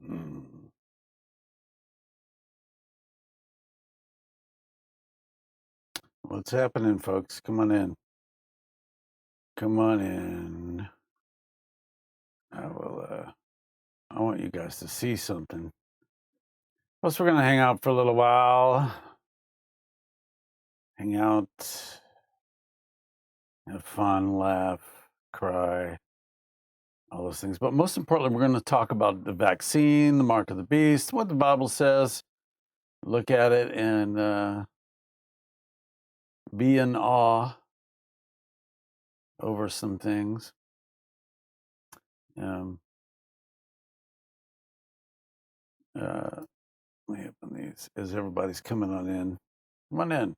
Mm. What's happening, folks? Come on in. Come on in. I want you guys to see something. Plus, we're going to hang out for a little while. Hang out, have fun, laugh, cry, all those things. But most importantly, we're going to talk about the vaccine, the mark of the beast, what the Bible says. Look at it and be in awe over some things. Let me open these as everybody's coming on in. Come on in.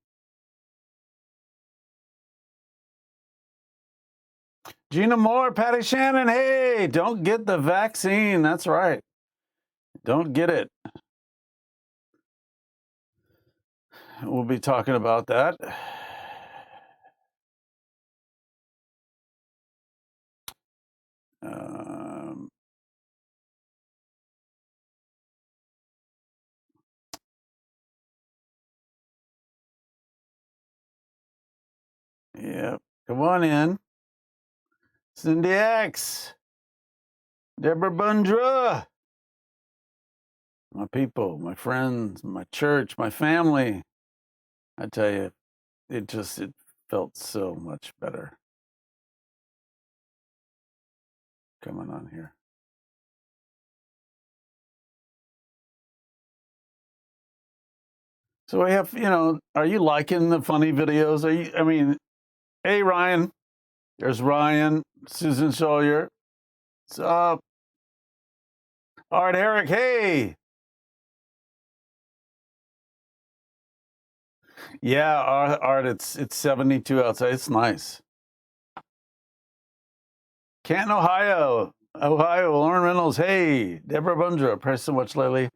Gina Moore, Patty Shannon, hey, don't get the vaccine. That's right. Don't get it. We'll be talking about that. Yep. Come on in. Cindy X, Deborah Bundra, my people, my friends, my church, my family. I tell you, it felt so much better coming on here. So we have, are you liking the funny videos? Hey, Ryan. There's Ryan, Susan Sawyer. What's up? Art Eric, hey. Yeah, Art, it's 72 outside. It's nice. Canton, Ohio. Lauren Reynolds, hey. Deborah Bundra, press so much lately.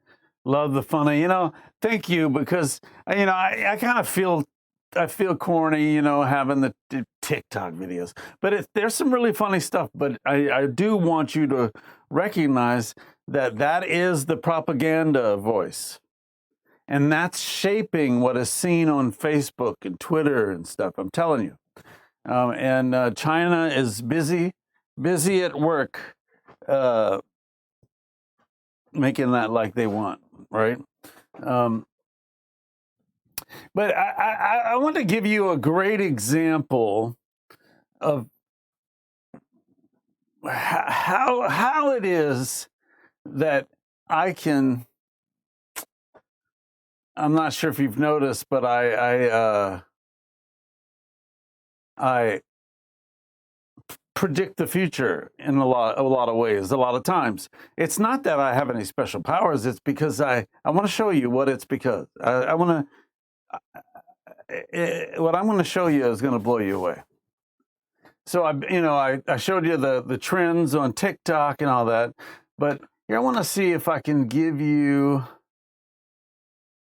Love the funny. Thank you, because I kind of feel corny, having the TikTok videos. But there's some really funny stuff. But I do want you to recognize that is the propaganda voice. And that's shaping what is seen on Facebook and Twitter and stuff. I'm telling you. And China is busy at work making that like they want, right? But I want to give you a great example of how it is that I'm not sure if you've noticed, but I predict the future in a lot of ways, a lot of times. It's not that I have any special powers. It's because I want to show you what it's because. I want to, what I'm going to show you is going to blow you away. So I showed you the trends on TikTok and all that, but here I want to see if I can give you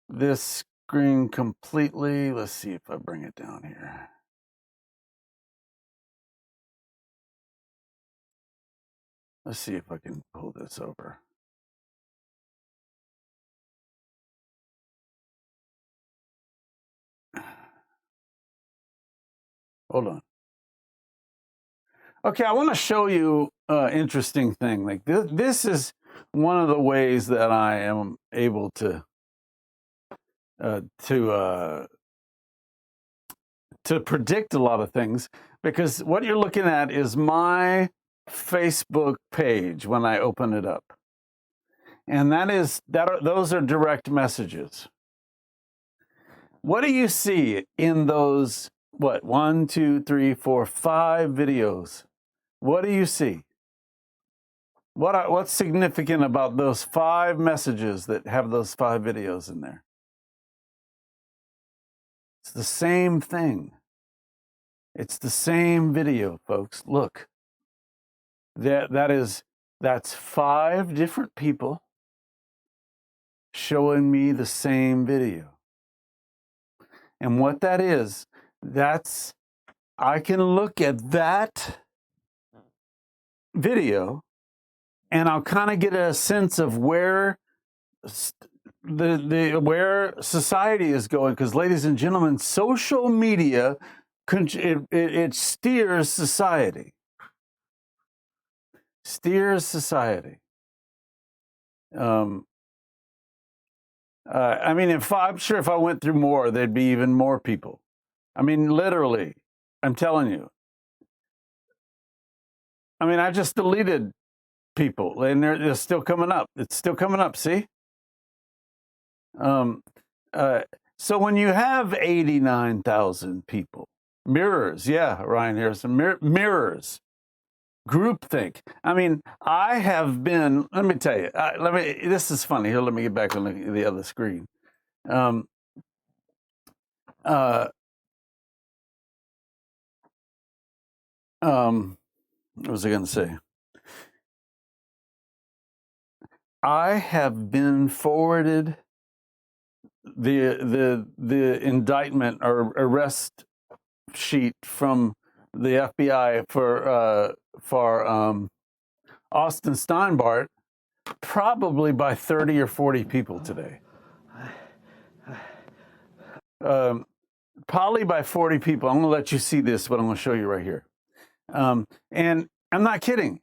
this screen completely. Let's see if I bring it down here. Let's see if I can pull this over. Hold on. Okay, I want to show you an interesting thing. Like this is one of the ways that I am able to predict a lot of things, because what you're looking at is my Facebook page when I open it up, and those are direct messages. What do you see in those? What, 1, 2, 3, 4, 5 videos? What do you see? What's significant about those 5 messages that have those 5 videos in there? It's the same thing. It's the same video, folks. Look, that's 5 different people showing me the same video. And what that is, I can look at that video and I'll kind of get a sense of where where society is going. Because, ladies and gentlemen, social media it steers society. Steers society. I mean, I'm sure if I went through more, there'd be even more people. I mean, literally, I'm telling you. I mean, I just deleted people, and they're still coming up. It's still coming up. See. So when you have 89,000 people, mirrors, yeah, Ryan Harrison, mirrors, groupthink. I mean, I have been. Let me tell you. This is funny. Here, let me get back on the other screen. What was I going to say? I have been forwarded the indictment or arrest sheet from the FBI for Austin Steinbart probably by 30 or 40 people today. Probably by 40 people. I'm going to let you see this, but I'm going to show you right here. And I'm not kidding.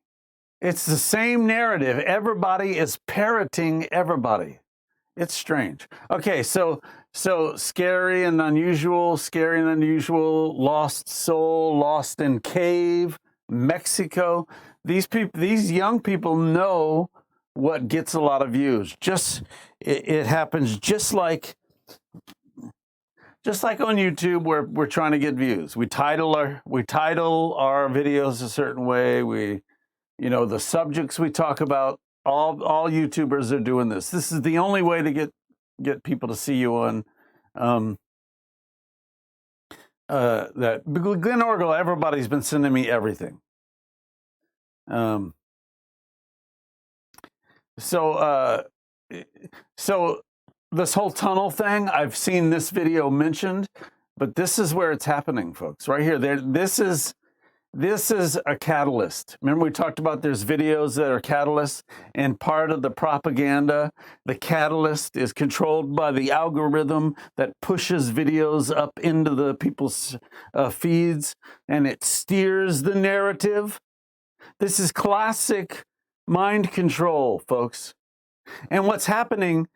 It's the same narrative. Everybody is parroting everybody. It's strange. Okay, so scary and unusual, lost soul, lost in cave, Mexico. These young people know what gets a lot of views. It happens just like on YouTube, where we're trying to get views. We title our videos a certain way. The subjects we talk about. All YouTubers are doing this. This is the only way to get people to see you on that. Glenn Orgel, everybody's been sending me everything. So this whole tunnel thing, I've seen this video mentioned, but this is where it's happening, folks. Right here. This is a catalyst. Remember we talked about there's videos that are catalysts, and part of the propaganda, the catalyst is controlled by the algorithm that pushes videos up into the people's feeds, and it steers the narrative. This is classic mind control, folks. And what's happening,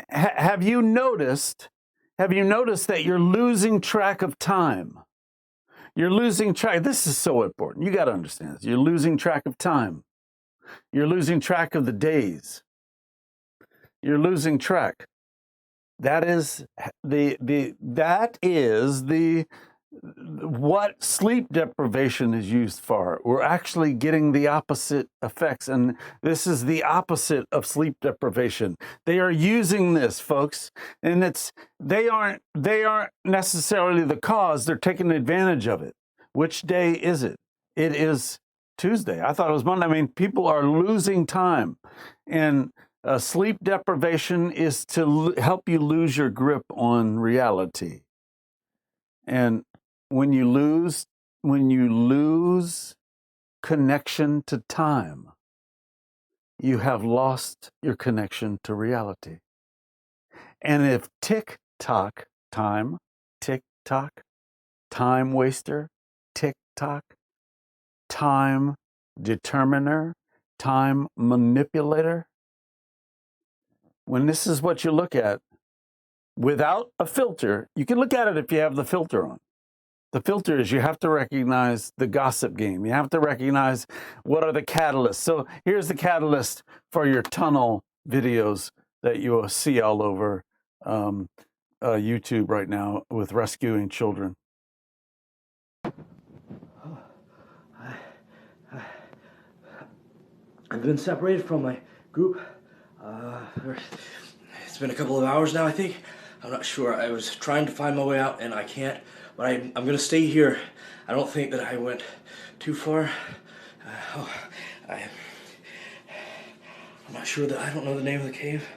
have you noticed that you're losing track of time? You're losing track. This is so important. You got to understand this. You're losing track of time. You're losing track of the days. You're losing track. That is what sleep deprivation is used for. We're actually getting the opposite effects, and this is the opposite of sleep deprivation. They are using this, folks, and they aren't necessarily the cause. They're taking advantage of it. Which day is it? It is Tuesday. I thought it was Monday. I mean, people are losing time, and sleep deprivation is to help you lose your grip on reality. And when you lose connection to time, you have lost your connection to reality. And if tick-tock, time waster, tick-tock, time determiner, time manipulator, when this is what you look at without a filter, you can look at it if you have the filter on. The filter is you have to recognize the gossip game. You have to recognize what are the catalysts. So here's the catalyst for your tunnel videos that you will see all over YouTube right now with rescuing children. I've been separated from my group. It's been a couple of hours now, I think. I'm not sure. I was trying to find my way out, and I can't. But I'm going to stay here. I don't think that I went too far. I'm not sure that I don't know the name of the cave.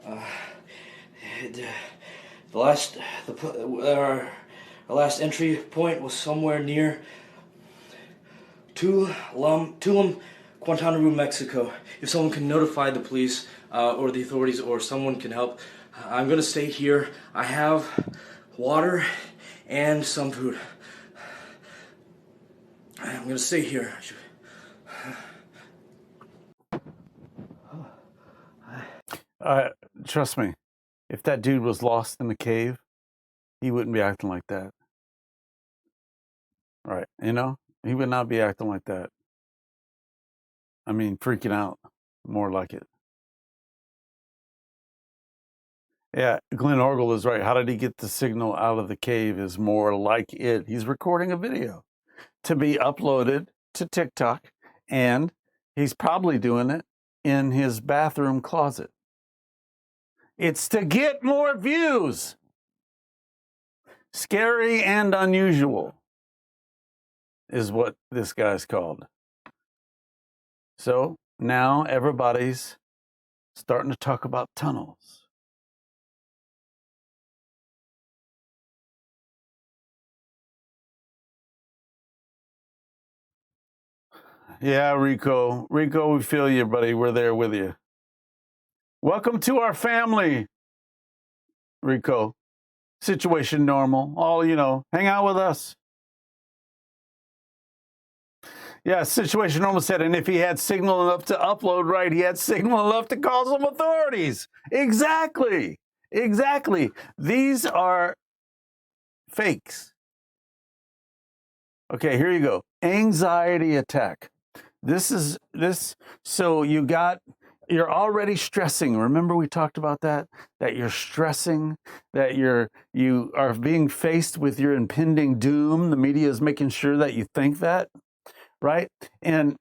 Our last entry point was somewhere near Tulum, Guantanamo, Mexico. If someone can notify the police or the authorities, or someone can help, I'm gonna stay here. I have water and some food. I'm gonna stay here. Trust me, if that dude was lost in the cave, he wouldn't be acting like that. Right? You know, he would not be acting like that. I mean, freaking out, more like it. Yeah, Glenn Orgel is right. How did he get the signal out of the cave is more like it. He's recording a video to be uploaded to TikTok, and he's probably doing it in his bathroom closet. It's to get more views. Scary and unusual is what this guy's called. So now everybody's starting to talk about tunnels. Yeah, Rico. Rico, we feel you, buddy. We're there with you. Welcome to our family, Rico. Situation normal. All, hang out with us. Yeah, situation normal said, and if he had signal enough to upload, right, he had signal enough to call some authorities. Exactly. Exactly. These are fakes. Okay, here you go. Anxiety attack. So you're already stressing. Remember we talked about that you're stressing, that you are being faced with your impending doom. The media is making sure that you think that, right? And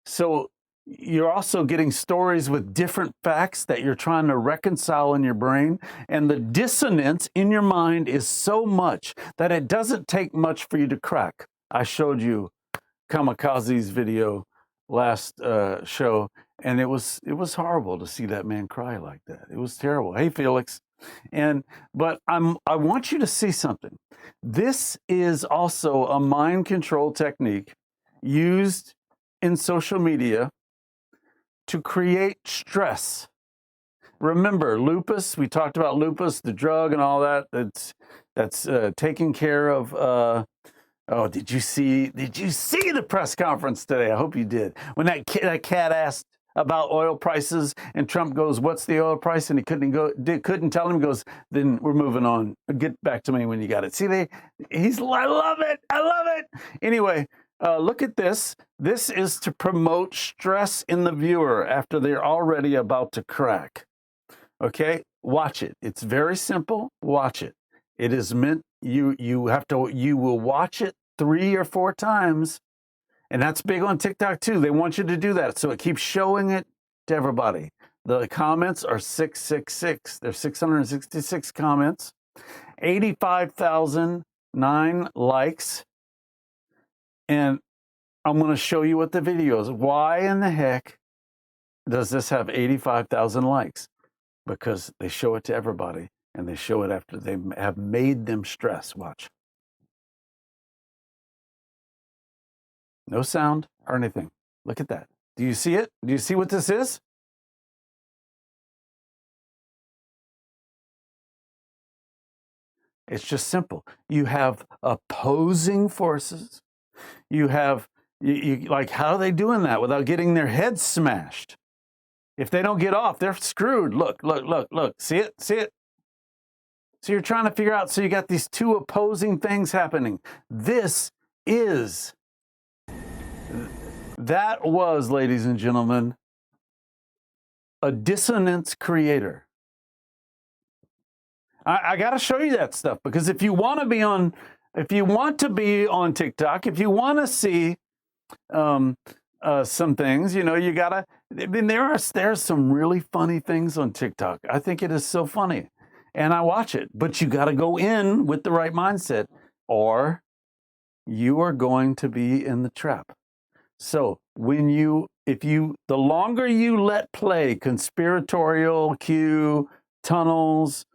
so you're also getting stories with different facts that you're trying to reconcile in your brain, and the dissonance in your mind is so much that it doesn't take much for you to crack. I showed you Kamikaze's video last show, and it was horrible to see that man cry like that. It was terrible. Hey, Felix. But I want you to see something. This is also a mind control technique used in social media to create stress. Remember lupus? We talked about lupus, the drug and all that. That's taking care of. Oh, did you see the press conference today? I hope you did. When that cat asked about oil prices, and Trump goes, "What's the oil price?" and he couldn't tell him. He goes, "Then we're moving on. Get back to me when you got it." See, I love it. I love it. Anyway, look at this. This is to promote stress in the viewer after they're already about to crack. Okay, watch it. It's very simple. Watch it. It is meant you will watch it 3 or 4 times, and that's big on TikTok too. They want you to do that, so it keeps showing it to everybody. The comments are 666. There's 666 comments, 85,009 likes, and I'm going to show you what the video is. Why in the heck does this have 85,000 likes? Because they show it to everybody, and they show it after they have made them stress. Watch. No sound or anything. Look at that. Do you see it? Do you see what this is? It's just simple. You have opposing forces. You have, like, how are they doing that without getting their heads smashed? If they don't get off, they're screwed. Look. See it? See it? So you're trying to figure out, so you got these two opposing things happening. That was, ladies and gentlemen, a dissonance creator. I got to show you that stuff, because if you want to be on TikTok, if you want to see some things, you gotta. I mean, there's some really funny things on TikTok. I think it is so funny, and I watch it. But you got to go in with the right mindset, or you are going to be in the trap. So the longer you let play conspiratorial Q, tunnels,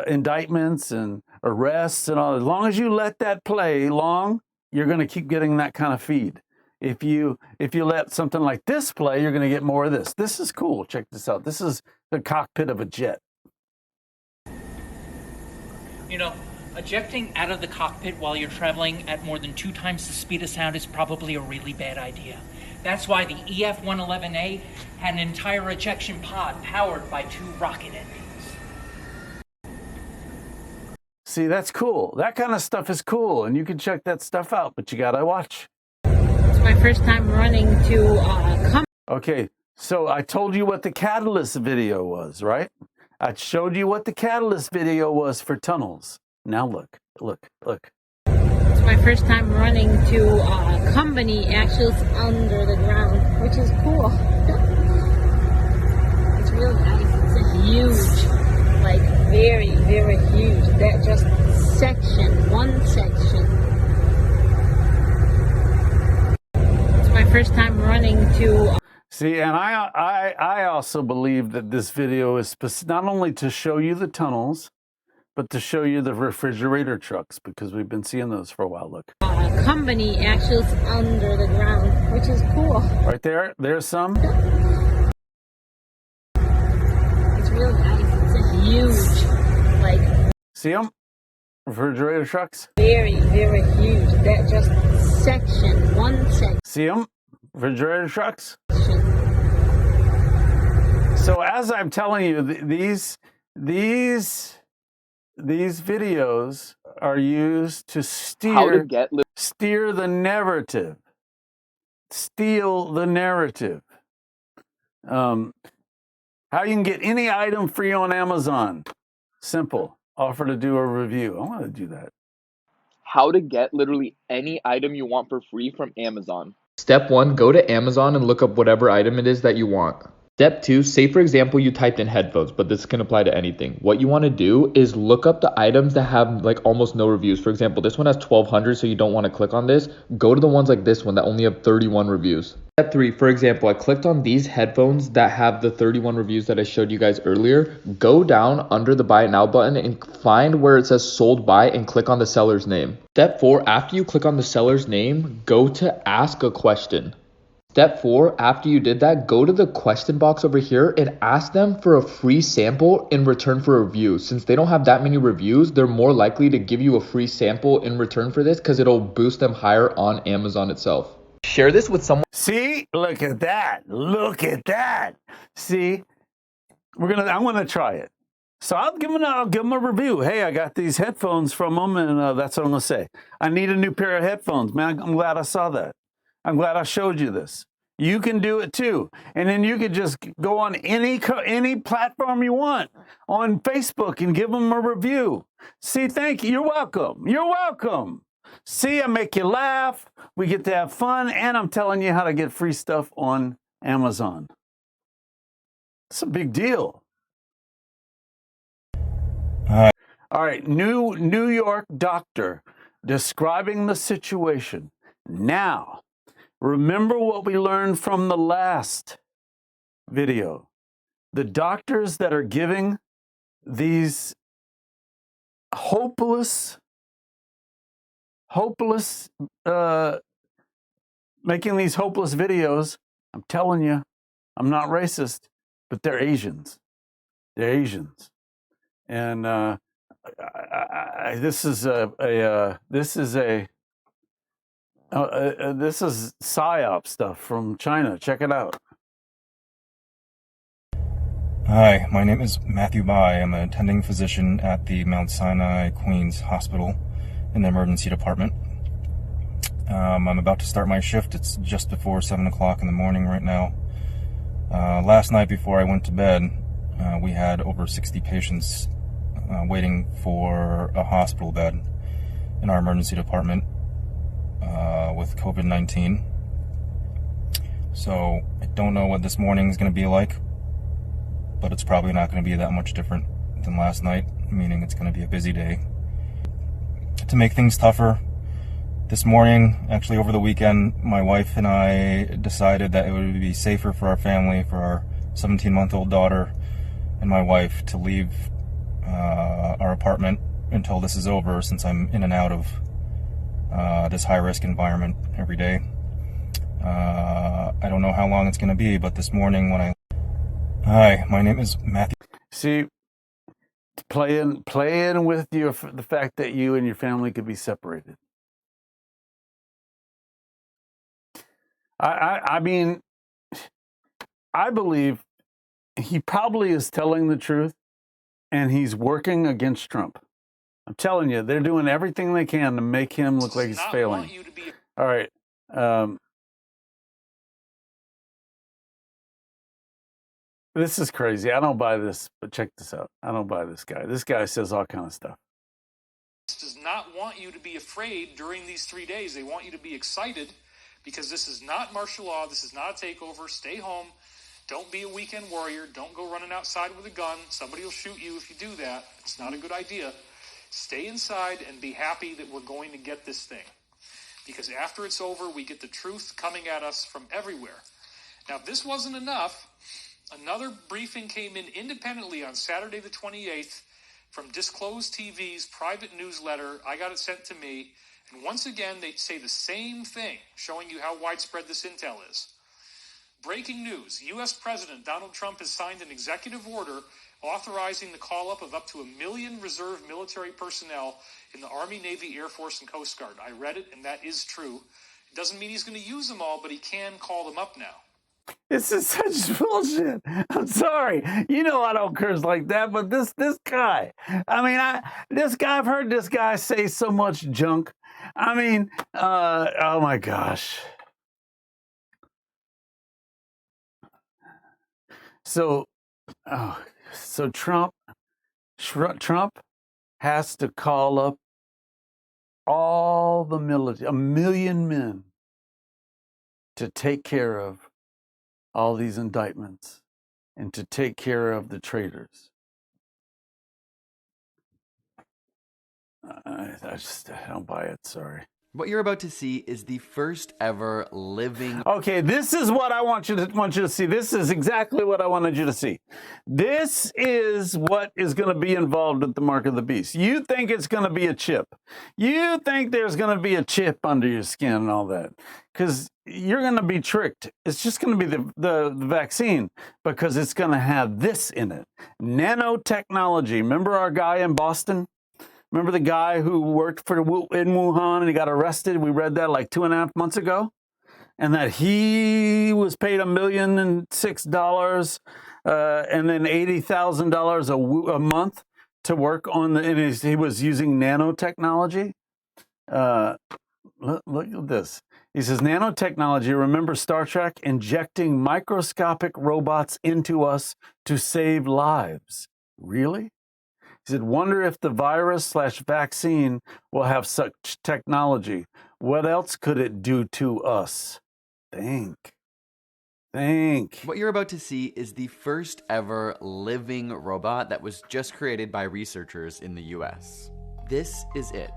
indictments and arrests and all, as long as you let that play long, you're going to keep getting that kind of feed. If you let something like this play, you're going to get more of this. This is cool. Check this out. This is the cockpit of a jet. You know, ejecting out of the cockpit while you're traveling at more than 2 times the speed of sound is probably a really bad idea. That's why the EF-111A had an entire ejection pod powered by 2 rocket engines. See, that's cool. That kind of stuff is cool, and you can check that stuff out, but you gotta watch. It's my first time running to Okay, so I told you what the catalyst video was, right? I showed you what the catalyst video was for tunnels. Now look. It's my first time running to company actuals under the ground, which is cool. It's really nice. It's a huge, like very, very huge. That just section, one section. It's my first time running to. See, and I also believe that this video is not only to show you the tunnels, but to show you the refrigerator trucks, because we've been seeing those for a while. Look. Company actuals under the ground, which is cool. Right there, there's some. It's really nice. It's a huge, like. See them? Refrigerator trucks. Very, very huge. That just section, one section. See them? Refrigerator trucks. So as I'm telling you, these videos are used to steer the narrative, steal the narrative. How you can get any item free on Amazon? Simple. Offer to do a review. I want to do that. How to get literally any item you want for free from Amazon. Step 1, go to Amazon and look up whatever item it is that you want. Step 2, say for example you typed in headphones, but this can apply to anything. What you want to do is look up the items that have like almost no reviews. For example, this one has 1,200, so you don't want to click on this. Go to the ones like this one that only have 31 reviews. Step 3, for example, I clicked on these headphones that have the 31 reviews that I showed you guys earlier. Go down under the buy it now button and find where it says sold by and click on the seller's name. Step 4, after you click on the seller's name, go to ask a question. Step 4, after you did that, go to the question box over here and ask them for a free sample in return for a review. Since they don't have that many reviews, they're more likely to give you a free sample in return for this because it'll boost them higher on Amazon itself. Share this with someone. See, look at that. Look at that. See, I'm gonna try it. So I'll give them a review. Hey, I got these headphones from them, and that's what I'm gonna say. I need a new pair of headphones, man. I'm glad I saw that. I'm glad I showed you this. You can do it too. And then you could just go on any platform you want on Facebook and give them a review. See, thank you. You're welcome. You're welcome. See, I make you laugh. We get to have fun. And I'm telling you how to get free stuff on Amazon. It's a big deal. All right. New York doctor describing the situation. Now, remember what we learned from the last video. The doctors that are giving these hopeless, making these hopeless videos, I'm telling you, I'm not racist, but they're Asians. They're Asians. And this is PSYOP stuff from China. Check it out. Hi, my name is Matthew Bai. I'm an attending physician at the Mount Sinai Queens Hospital in the emergency department. I'm about to start my shift. It's just before 7 o'clock in the morning right now. Last night before I went to bed, we had over 60 patients waiting for a hospital bed in our emergency department with COVID-19. So I don't know what this morning is going to be like, but it's probably not going to be that much different than last night, meaning it's going to be a busy day. To make things tougher, this morning, actually over the weekend, my wife and I decided that it would be safer for our family, for our 17-month-old daughter and my wife, to leave our apartment until this is over, since I'm in and out of this high-risk environment every day. I don't know how long it's going to be, but this morning when Hi, my name is Matthew. See, playing with the fact that you and your family could be separated. I mean, I believe he probably is telling the truth, and he's working against Trump. I'm telling you, they're doing everything they can to make him look like he's failing. All right. This is crazy. I don't buy this, but check this out. I don't buy this guy. This guy says all kind of stuff. Does not want you to be afraid during these 3 days. They want you to be excited because this is not martial law. This is not a takeover. Stay home. Don't be a weekend warrior. Don't go running outside with a gun. Somebody will shoot you if you do that. It's not a good idea. Stay inside and be happy that we're going to get this thing. Because after it's over, we get the truth coming at us from everywhere. Now, if this wasn't enough, another briefing came in independently on Saturday the 28th from Disclosed TV's private newsletter. I got it sent to me. And once again, they say the same thing, showing you how widespread this intel is. Breaking news. U.S. President Donald Trump has signed an executive order authorizing the call-up of up to 1 million reserve military personnel in the Army, Navy, Air Force, and Coast Guard. I read it, and that is true. It doesn't mean he's going to use them all, but he can call them up now. This is such bullshit. I'm sorry. You know I don't curse like that, but this guy. I mean, I've heard this guy say so much junk. I mean, oh my gosh. So Trump has to call up all the military, 1 million men, to take care of all these indictments and to take care of the traitors. I don't buy it. Sorry. What you're about to see is the first ever living... Okay, this is what I want you to see. This is exactly what I wanted you to see. This is what is going to be involved with the mark of the beast. You think it's going to be a chip. You think there's going to be a chip under your skin and all that. Because you're going to be tricked. It's just going to be the vaccine because it's going to have this in it. Nanotechnology. Remember our guy in Boston? Remember the guy who worked in Wuhan and he got arrested? We read that like 2.5 months ago. And that he was paid $1,006,000 and then $80,000 a month to work on he was using nanotechnology. Look at this. He says, nanotechnology, remember Star Trek, injecting microscopic robots into us to save lives. Really? He said, wonder if the virus/vaccine will have such technology. What else could it do to us? Think. What you're about to see is the first ever living robot that was just created by researchers in the US. This is it,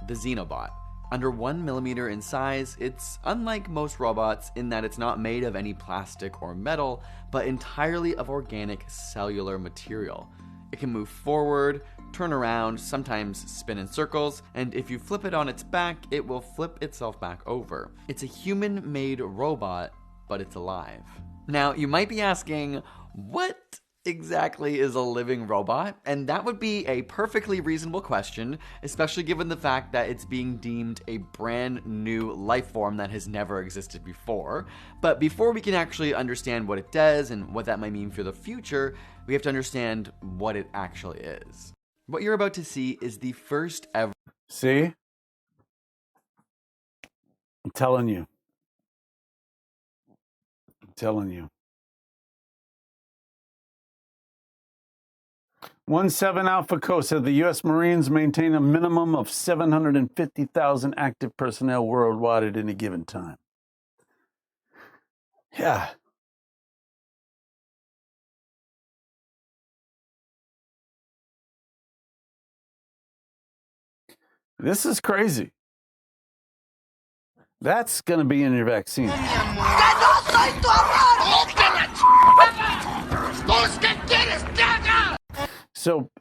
the Xenobot. Under 1 millimeter in size, it's unlike most robots in that it's not made of any plastic or metal, but entirely of organic cellular material. It can move forward, turn around, sometimes spin in circles, and if you flip it on its back, it will flip itself back over. It's a human-made robot, but it's alive. Now, you might be asking, what exactly is a living robot? And that would be a perfectly reasonable question, especially given the fact that it's being deemed a brand new life form that has never existed before. But before we can actually understand what it does and what that might mean for the future, we have to understand what it actually is. What you're about to see is the first ever... See? I'm telling you. 17 Alpha Coast said the U.S. Marines maintain a minimum of 750,000 active personnel worldwide at any given time. Yeah. This is crazy. That's going to be in your vaccine.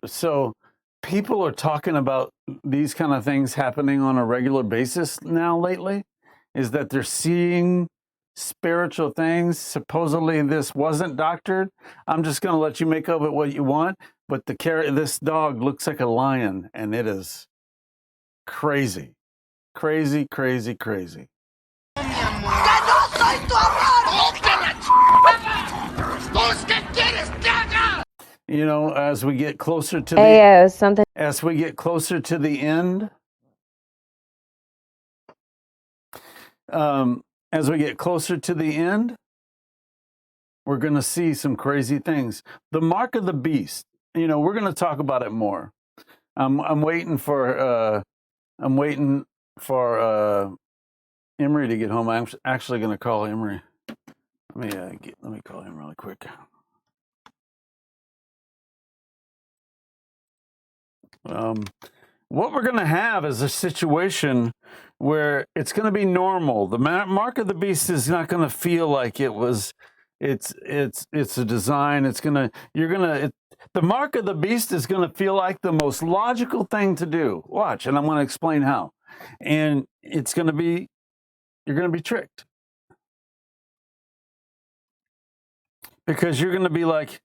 So people are talking about these kind of things happening on a regular basis now lately, is that they're seeing spiritual things. Supposedly this wasn't doctored. I'm just going to let you make of it what you want. But this dog looks like a lion, and it is crazy, crazy, crazy, crazy. You know, as we get closer to the as we get closer to the end, as we get closer to the end, we're going to see some crazy things. The mark of the beast. You know, we're going to talk about it more. I'm waiting for Emery to get home. I'm actually going to call Emery. Let me call him really quick. What we're going to have is a situation where it's going to be normal. The mark of the beast is not going to feel like it was. It's a design. The mark of the beast is going to feel like the most logical thing to do. Watch, and I'm going to explain how. And you're going to be tricked, because you're going to be like,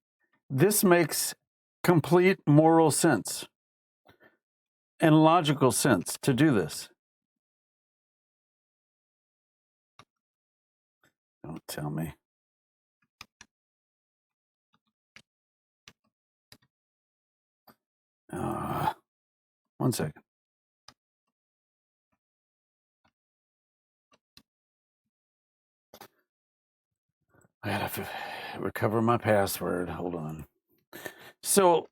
this makes complete moral sense and logical sense to do this. Don't tell me. One second. I gotta recover my password. Hold on. So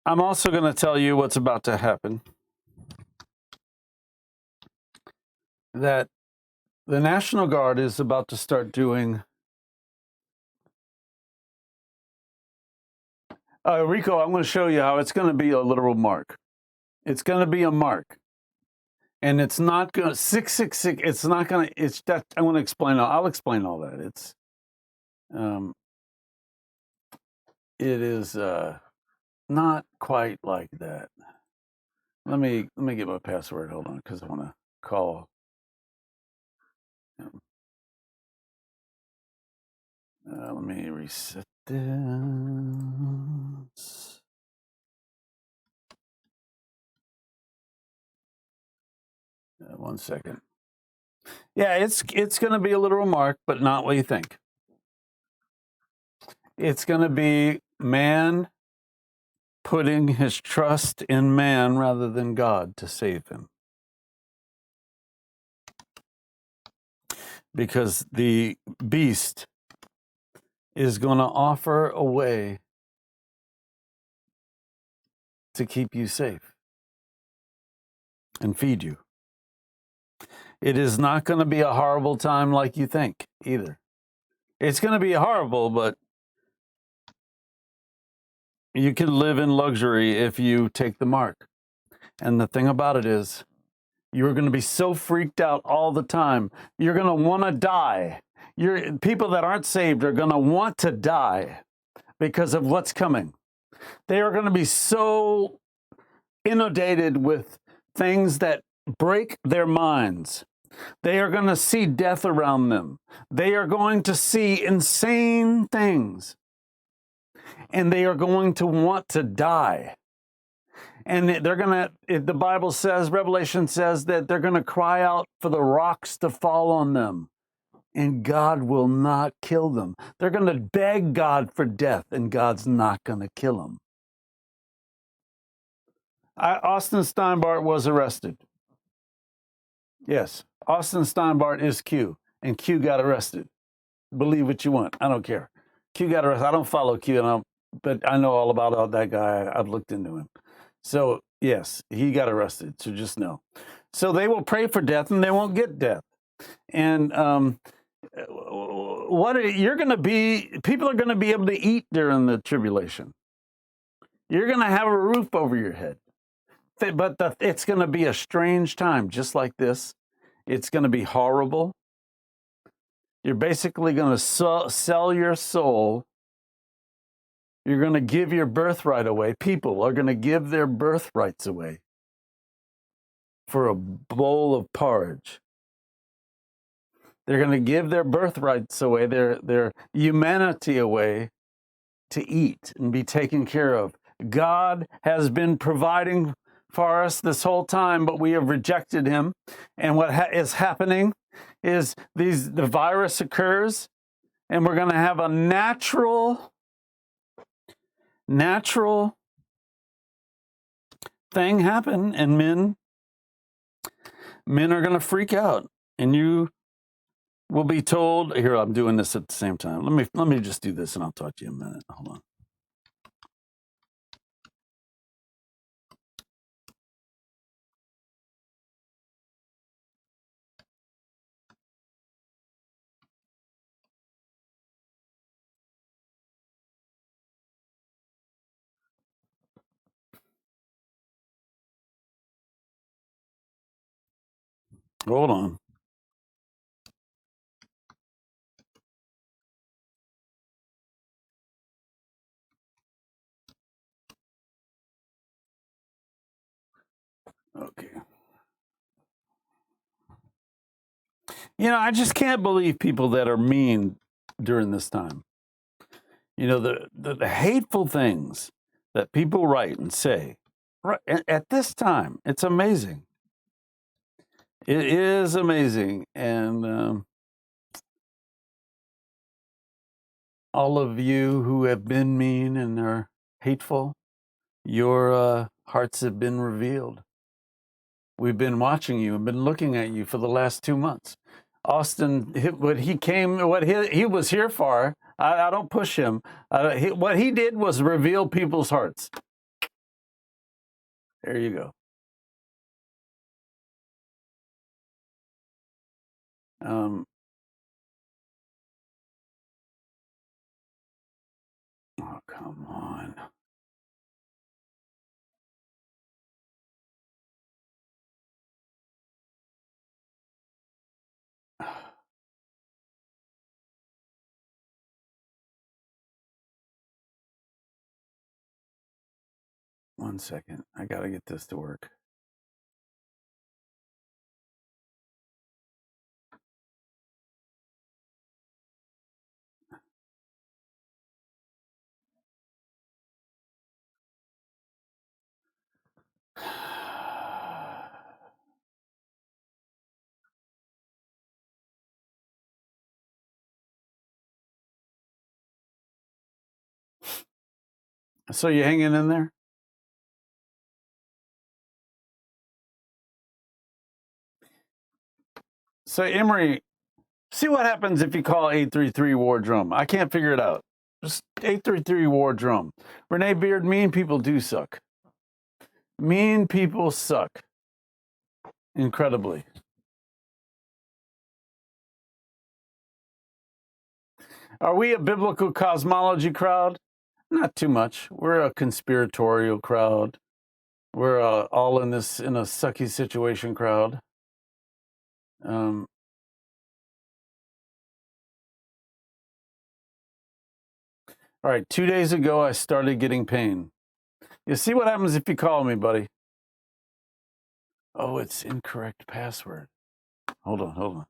I'm also going to tell you what's about to happen. That the National Guard is about to start doing. Rico, I'm going to show you how it's going to be a literal mark. It's going to be a mark. And it's not going to 666. It's not going to. It's that I'm going to explain. I'll explain all that. It is not quite like that. Let me get my password. Hold on, because I want to call. Let me reset this. 1 second. Yeah, it's going to be a literal mark, but not what you think. It's going to be man putting his trust in man rather than God to save him. Because the beast is going to offer a way to keep you safe and feed you. It is not going to be a horrible time like you think either. It's going to be horrible, but you can live in luxury if you take the mark. And the thing about it is, you're going to be so freaked out all the time. You're going to want to die. People that aren't saved are going to want to die because of what's coming. They are going to be so inundated with things that break their minds. They are going to see death around them. They are going to see insane things. And they are going to want to die. And the Bible says, Revelation says that they're going to cry out for the rocks to fall on them. And God will not kill them. They're going to beg God for death, and God's not going to kill them. Austin Steinbart was arrested. Yes, Austin Steinbart is Q, and Q got arrested. Believe what you want. I don't care. Q got arrested. I don't follow Q, but I know all about that guy. I've looked into him. So, yes, he got arrested. So just know. So they will pray for death, and they won't get death. And people are going to be able to eat during the tribulation. You're going to have a roof over your head. But it's going to be a strange time, just like this. It's going to be horrible. You're basically going to sell your soul. You're going to give your birthright away. People are going to give their birthrights away for a bowl of porridge. They're going to give their birthrights away, their humanity away to eat and be taken care of. God has been providing for us this whole time, but we have rejected him. And what is happening is the virus occurs, and we're going to have a natural thing happen, and men are going to freak out, and you will be told, here, I'm doing this at the same time. Let me just do this and I'll talk to you in a minute. Hold on. Hold on. Okay. You know, I just can't believe people that are mean during this time. You know, the hateful things that people write and say right at this time. It's amazing. It is amazing. And all of you who have been mean and are hateful, your hearts have been revealed. We've been watching you and been looking at you for the last 2 months. Austin, what he was here for, I don't push him. What he did was reveal people's hearts. There you go. Oh, come on. One second. I got to get this to work. So you hanging in there? So Emery, see what happens if you call 833 War Drum. I can't figure it out. Just 833 War Drum. Renee Beard, mean people do suck. Mean people suck. Incredibly. Are we a biblical cosmology crowd? Not too much. We're a conspiratorial crowd. We're all in a sucky situation crowd. All right, 2 days ago, I started getting pain. You see what happens if you call me, buddy? Oh, it's incorrect password. Hold on.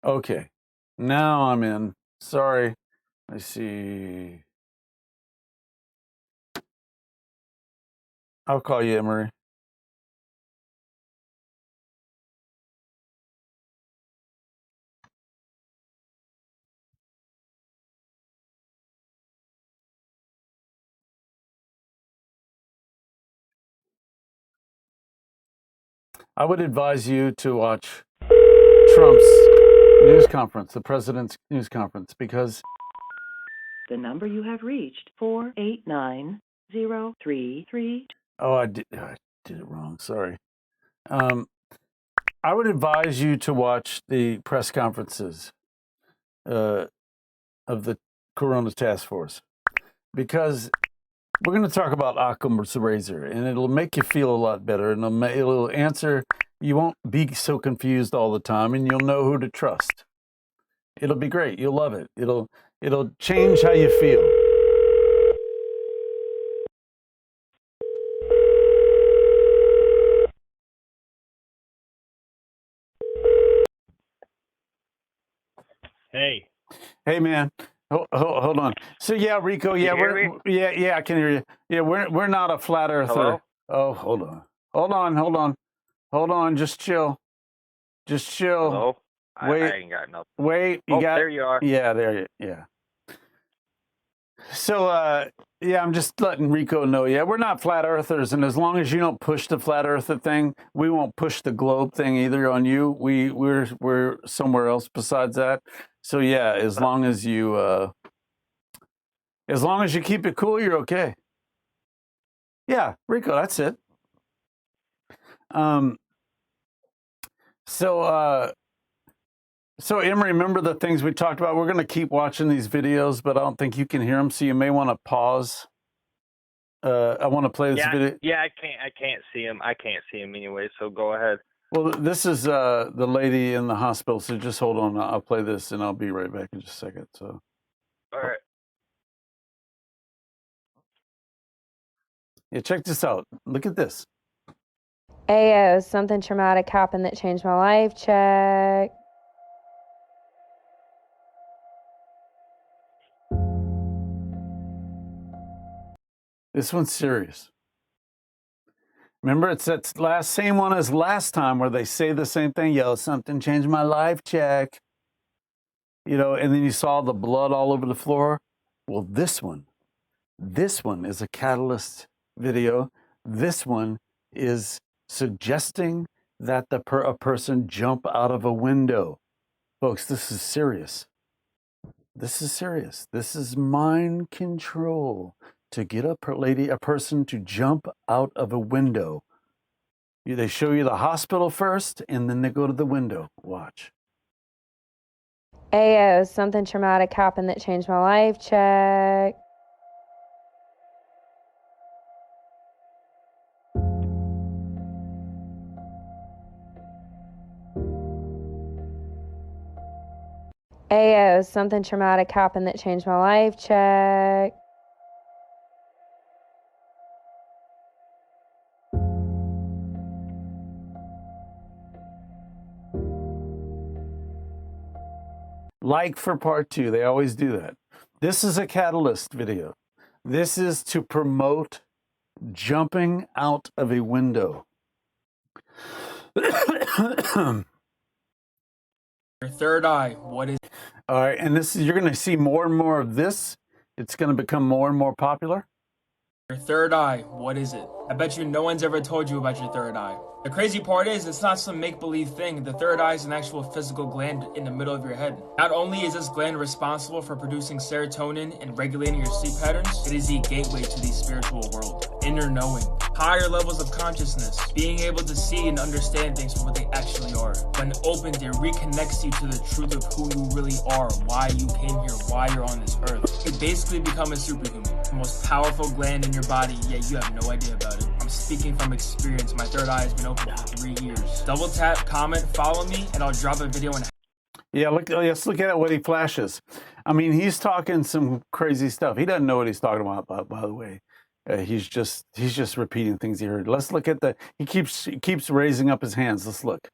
Okay, now I'm in. Sorry. I see. I'll call you, Emery. I would advise you to watch Trump's news conference, the president's news conference, because the number you have reached, 489033. Oh, I did it wrong. Sorry. I would advise you to watch the press conferences of the Corona Task Force, because we're going to talk about Occam's razor, and it'll make you feel a lot better, and it'll answer. You won't be so confused all the time, and you'll know who to trust. It'll be great. You'll love it. It'll change how you feel. Hey, Hey, man. Hold on. So yeah, Rico. you Yeah, hear me? I can hear you. Yeah, we're not a flat earther. Hello? Oh, hold on. Just chill. Just chill. Hello? I Wait, ain't got nothing. wait. You Oh, got? there you are. Yeah, there. Yeah. So yeah, I'm just letting Rico know. Yeah, we're not flat earthers, and as long as you don't push the flat earther thing, we won't push the globe thing either on you. We're somewhere else besides that. So yeah, as long as you keep it cool, you're okay. Yeah, Rico, that's it. Um, so so Emery, remember the things we talked about? We're going to keep watching these videos, but I don't think you can hear them, so you may want to pause. I want to play this video. Yeah, I can't see him. I can't see him anyway, so go ahead. Well, this is the lady in the hospital, so just hold on. I'll play this, and I'll be right back in just a second. So, All right. yeah, check this out. Look at this. Ayo, something traumatic happened that changed my life. Check. This one's serious. Remember, it's that same one as last time where they say the same thing. Yo, something changed my life. Check. You know, and then you saw the blood all over the floor. Well, this one is a catalyst video. This one is suggesting that a person jump out of a window. Folks, this is serious. This is serious. This is mind control to get a person to jump out of a window. They show you the hospital first, and then they go to the window. Watch. Ayo, something traumatic happened that changed my life. Check. Ayo, something traumatic happened that changed my life. Check. Like for part 2, they always do that. This is a catalyst video. This is to promote jumping out of a window. Your third eye, what is? All right, and you're going to see more and more of this. It's going to become more and more popular. Your third eye, what is it? I bet you no one's ever told you about your third eye. The crazy part is, it's not some make-believe thing. The third eye is an actual physical gland in the middle of your head. Not only is this gland responsible for producing serotonin and regulating your sleep patterns, it is the gateway to the spiritual world. Inner knowing, higher levels of consciousness, being able to see and understand things for what they actually are. When opened, it reconnects you to the truth of who you really are, why you came here, why you're on this earth. You basically become a superhuman. The most powerful gland in your body, yet you have no idea about it. I'm speaking from experience. My third eye has been open for 3 years. Double tap, comment, follow me, and I'll drop a video in. Yeah, let's look at what he flashes. I mean, he's talking some crazy stuff. He doesn't know what he's talking about, by the way. He's just repeating things he heard. Let's look at he keeps raising up his hands. Let's look.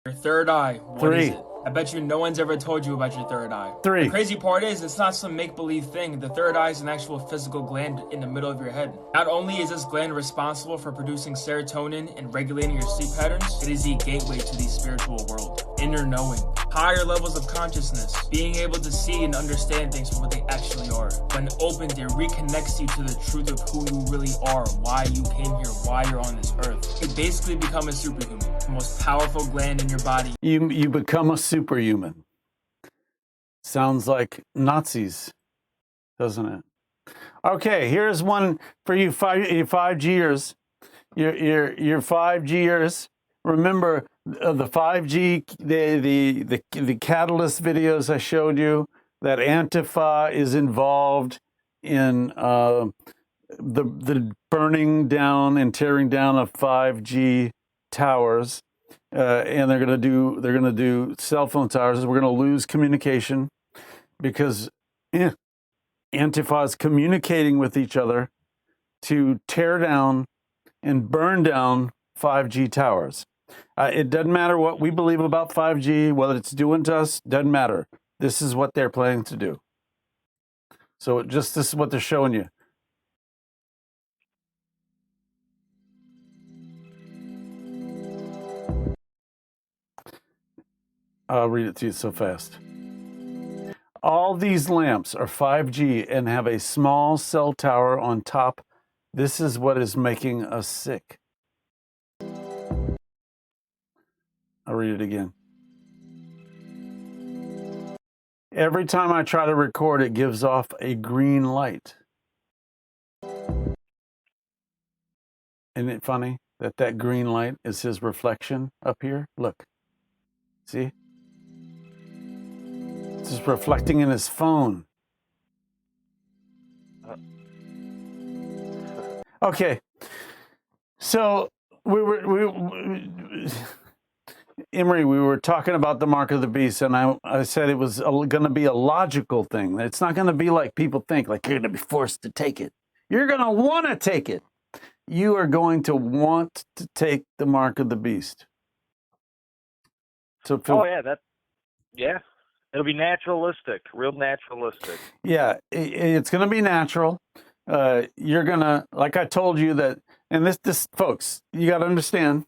Your third eye, what 3. is it? I bet you no one's ever told you about your third eye. 3. The crazy part is, it's not some make-believe thing. The third eye is an actual physical gland in the middle of your head. Not only is this gland responsible for producing serotonin and regulating your sleep patterns, it is the gateway to the spiritual world. Inner knowing, higher levels of consciousness, being able to see and understand things for what they actually are. When opened, it reconnects you to the truth of who you really are, why you came here, why you're on this earth. You basically become a superhuman. The most powerful gland in your body. You become a superhuman. Sounds like Nazis, doesn't it? Okay, here's one for you 5Gers. Your 5Gers. Remember the 5G, the catalyst videos I showed you, that Antifa is involved in the burning down and tearing down of 5G towers, and they're gonna do cell phone towers. We're gonna lose communication because Antifa is communicating with each other to tear down and burn down 5G towers. It doesn't matter what we believe about 5G, whether it's doing to us, doesn't matter. This is what they're planning to do. So this is what they're showing you. I'll read it to you so fast. All these lamps are 5G and have a small cell tower on top. This is what is making us sick. I'll read it again. Every time I try to record, it gives off a green light. Isn't it funny that that green light is his reflection up here? Look. See? It's just reflecting in his phone. Okay. So Emery, we were talking about the mark of the beast, and I said it was going to be a logical thing. It's not going to be like people think, like you're going to be forced to take it. You're going to want to take it. You are going to want to take the mark of the beast. So yeah. It'll be naturalistic, real naturalistic. Yeah, it's going to be natural. You're going to, like I told you that, and this, folks, you got to understand,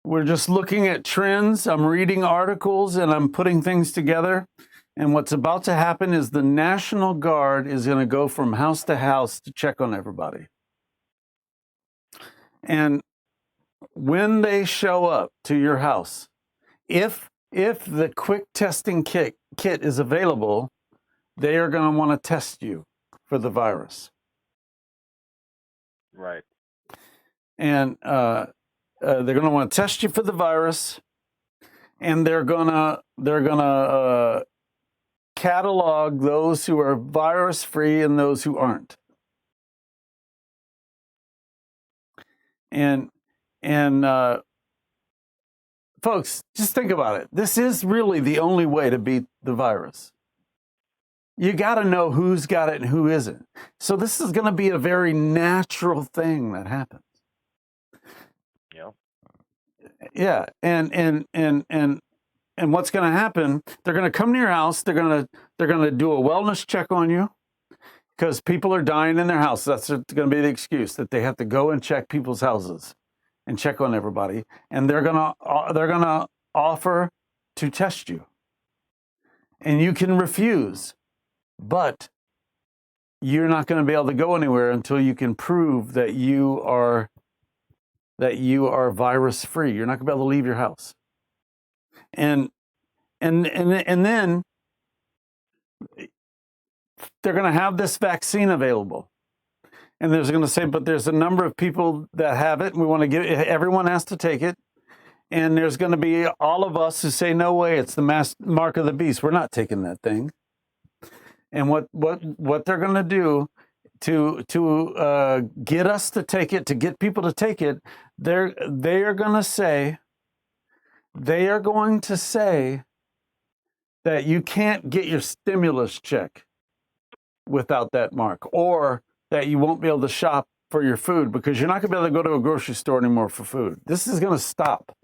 we're just looking at trends. I'm reading articles and I'm putting things together. And what's about to happen is the National Guard is going to go from house to house to check on everybody. And when they show up to your house, if the quick testing kit is available, they are going to want to test you for the virus. Right. And they're going to want to test you for the virus, and they're gonna catalog those who are virus free and those who aren't. And folks, just think about it. This is really the only way to beat the virus. You got to know who's got it and who isn't. So this is going to be a very natural thing that happens. Yeah. Yeah, and what's going to happen? They're going to come to your house. They're going to do a wellness check on you because people are dying in their house. That's going to be the excuse that they have to go and check people's houses and check on everybody, and they're gonna offer to test you, and you can refuse, but you're not going to be able to go anywhere until you can prove that you are virus free. You're not going to be able to leave your house, and then they're going to have this vaccine available. And there's going to say, but there's a number of people that have it, and we want to everyone has to take it. And there's going to be all of us who say, no way, it's the mark of the beast. We're not taking that thing. And what they're going to do to get us to take it, to get people to take it, they are going to say that you can't get your stimulus check without that mark, or that you won't be able to shop for your food because you're not going to be able to go to a grocery store anymore for food. This is going to stop.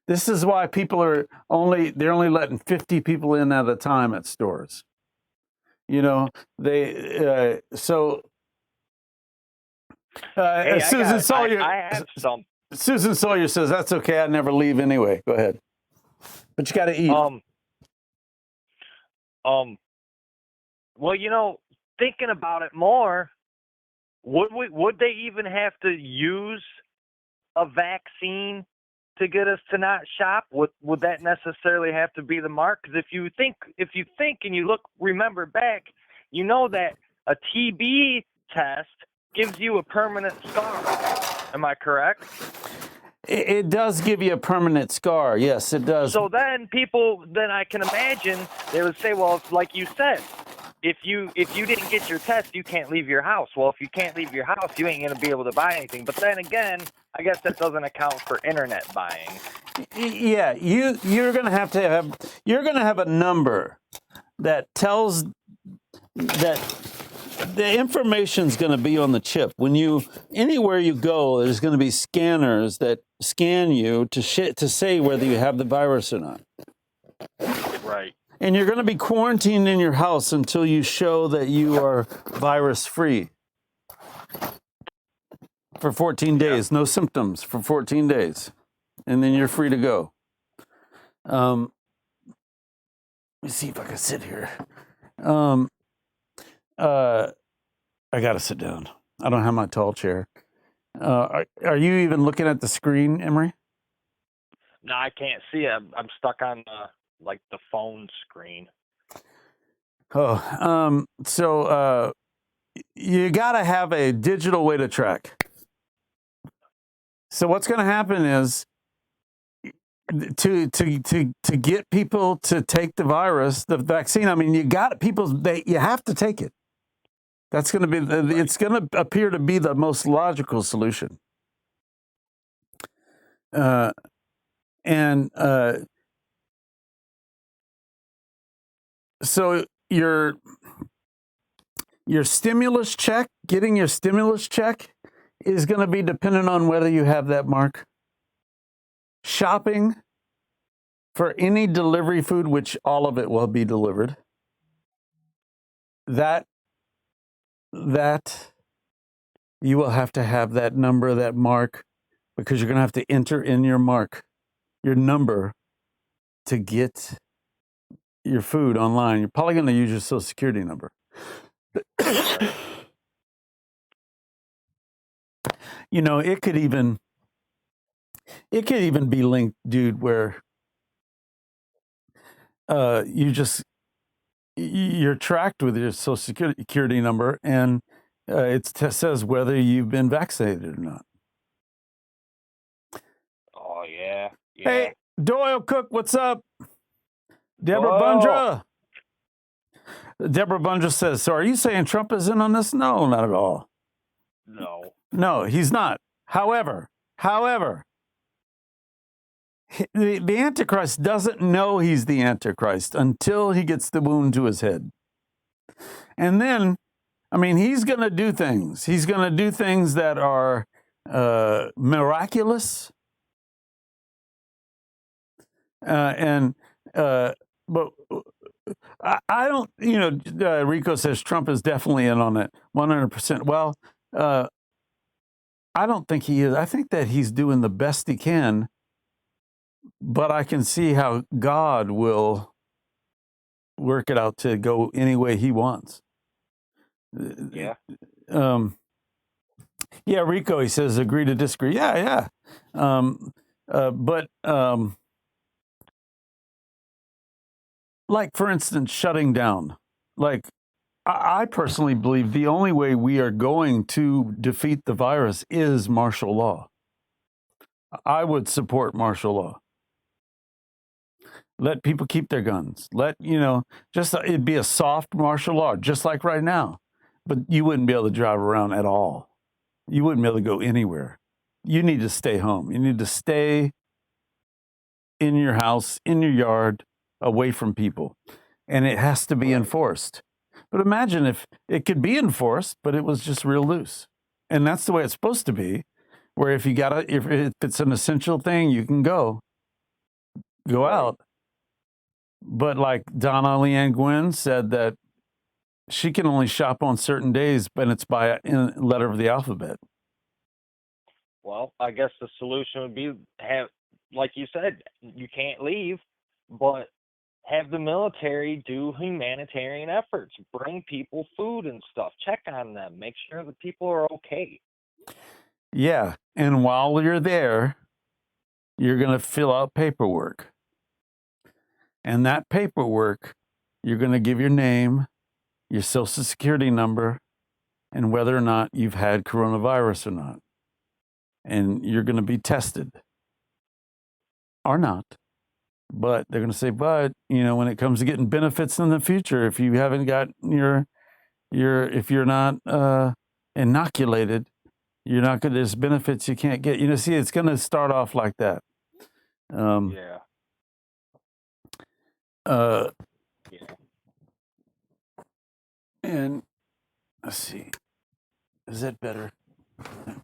This is why people are only letting 50 people in at a time at stores. You know, Susan Sawyer. I have some. Susan Sawyer says that's okay. I never leave anyway. Go ahead, but you got to eat. Well, you know, thinking about it more, would they even have to use a vaccine to get us to not shop? Would that necessarily have to be the mark? Because if you think and you remember back, you know that a TB test gives you a permanent scar. Am I correct? It does give you a permanent scar. Yes, it does. So then I can imagine they would say, well, like you said, if you didn't get your test, you can't leave your house. Well, if you can't leave your house, you ain't going to be able to buy anything. But then again, I guess that doesn't account for internet buying. Yeah, you're going to have a number that tells that the information's going to be on the chip. Anywhere you go, there's going to be scanners that scan you to say whether you have the virus or not. Right. And you're going to be quarantined in your house until you show that you are virus free for 14 days, no symptoms for 14 days, and then you're free to go. Let me see if I can sit here. I got to sit down. I don't have my tall chair. Are you even looking at the screen, Emery? No, I can't see it. I'm stuck on the phone screen. Oh, so you got to have a digital way to track. So what's going to happen is to get people to take the vaccine. I mean, you have to take it. That's going to be it's going to appear to be the most logical solution. So your stimulus check, getting your stimulus check, is going to be dependent on whether you have that mark. Shopping for any delivery food, which all of it will be delivered, that you will have to have that number, that mark, because you're going to have to enter in your mark, your number, to get your food online. You're probably going to use your Social Security number. You know, it could even be linked, dude, where you're tracked with your Social Security number, and it says whether you've been vaccinated or not. Oh, yeah. Hey, Doyle Cook, what's up? Deborah Hello. Bundra. Deborah Bundra says, so are you saying Trump is in on this? No, not at all. No, he's not. However, the Antichrist doesn't know he's the Antichrist until he gets the wound to his head. And then, I mean, he's going to do things. He's going to do things that are miraculous. But I don't, Rico says Trump is definitely in on it, 100%. Well, I don't think he is. I think that he's doing the best he can, but I can see how God will work it out to go any way he wants. Yeah. Yeah, Rico, he says, agree to disagree. Yeah. But like, for instance, shutting down. Like, I personally believe the only way we are going to defeat the virus is martial law. I would support martial law. Let people keep their guns. It'd be a soft martial law, just like right now. But you wouldn't be able to drive around at all. You wouldn't be able to go anywhere. You need to stay home. You need to stay in your house, in your yard, away from people. And it has to be enforced. But imagine if it could be enforced, but it was just real loose. And that's the way it's supposed to be, where if it's an essential thing, you can go out. But like Donna Leanne Gwynn said that she can only shop on certain days, but it's by a letter of the alphabet. Well, I guess the solution would be like you said, you can't leave, but have the military do humanitarian efforts, bring people food and stuff, check on them, make sure that people are okay. Yeah, and while you're there, you're going to fill out paperwork. And that paperwork, you're going to give your name, your Social Security number, and whether or not you've had coronavirus or not. And you're going to be tested or not. But they're going to say, when it comes to getting benefits in the future, if you haven't got if you're not inoculated, you're not going to, there's benefits you can't get. It's going to start off like that. Yeah. And let's see, is that better?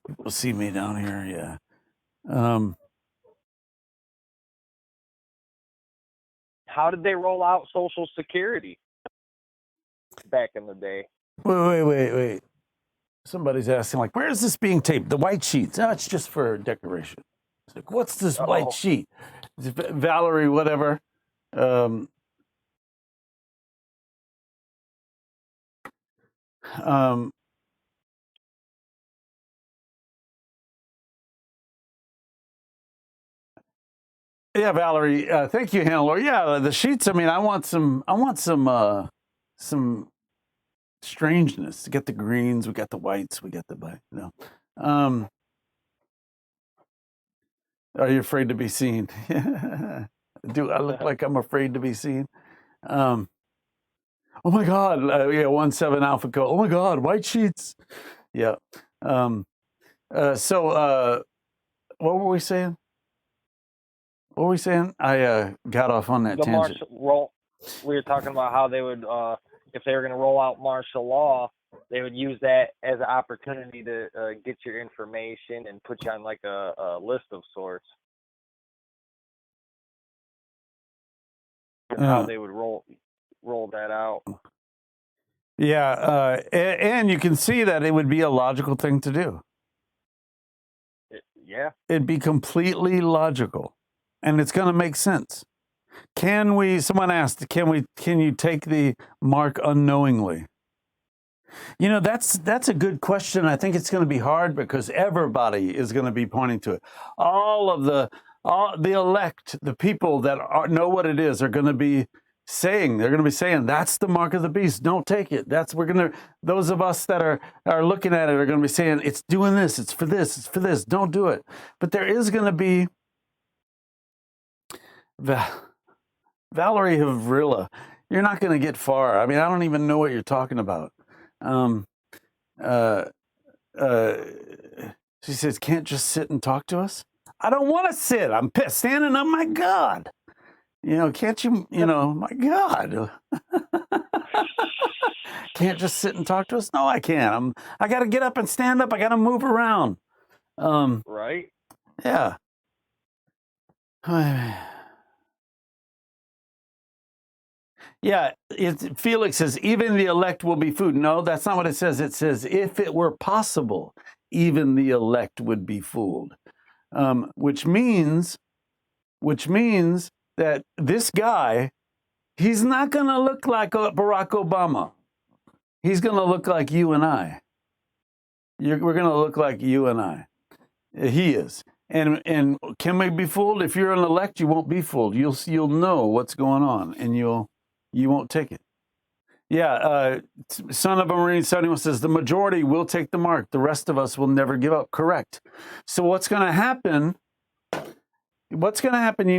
People see me down here, yeah. how did they roll out Social Security back in the day? Wait. Somebody's asking, like, where is this being taped? The white sheets. No, it's just for decoration. It's like, what's this white sheet? Valerie, whatever. Yeah, Valerie. Thank you, Hannah. Yeah, the sheets. I mean, I want some strangeness. We got the greens, we got the whites, we got the black. Are you afraid to be seen? Do I look like I'm afraid to be seen? Oh my God! Yeah, 1-7 Alpha Code. Oh my God! White sheets. Yeah. So what were we saying? What were we saying? I got off on that tangent. We were talking about how they would, if they were going to roll out martial law, they would use that as an opportunity to get your information and put you on like a list of sorts. That's how they would roll that out. Yeah, and you can see that it would be a logical thing to do. Yeah. It'd be completely logical, and it's going to make sense. Someone asked, can you take the mark unknowingly? You know, that's a good question. I think it's going to be hard because everybody is going to be pointing to it. All the elect, the people that know what it is, are going to be saying, that's the mark of the beast. Don't take it. Those of us that are looking at it are going to be saying, it's doing this, it's for this, don't do it. But there is going to be Valerie Havrilla, you're not going to get far. I mean, I don't even know what you're talking about. She says, can't just sit and talk to us? I don't want to sit. I'm pissed. Standing up, my God. Can't you, my God. Can't just sit and talk to us? No, I can't. I got to get up and stand up. I got to move around. Right? Yeah. Yeah, Felix says, even the elect will be food. No, that's not what it says. It says, if it were possible, even the elect would be fooled. Which means that this guy, he's not going to look like Barack Obama. He's going to look like you and I. We're going to look like you and I. He is. And can we be fooled? If you're an elect, you won't be fooled. You'll know what's going on, and you won't take it. Yeah, Son of a Marine 71 says, the majority will take the mark. The rest of us will never give up. Correct. So what's going to happen, you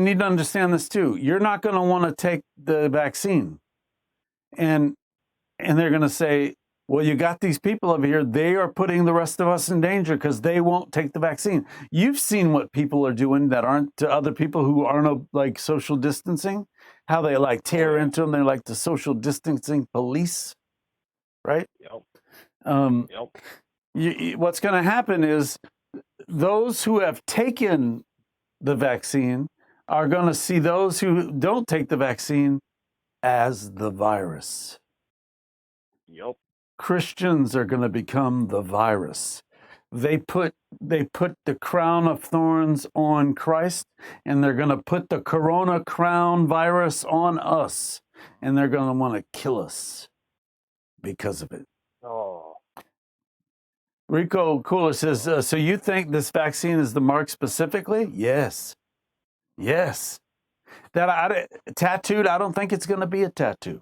need to understand this too. You're not going to want to take the vaccine. And they're going to say, well, you got these people over here. They are putting the rest of us in danger because they won't take the vaccine. You've seen what people are doing that aren't to other people who aren't like social distancing, how they like tear into them. They're like the social distancing police, right? Yep. What's going to happen is those who have taken the vaccine are going to see those who don't take the vaccine as the virus. Yep. Christians are going to become the virus. They put the crown of thorns on Christ, and they're going to put the corona crown virus on us, and they're going to want to kill us because of it. Oh. Rico Cooler says, so you think this vaccine is the mark specifically? Yes. Tattooed, I don't think it's going to be a tattoo.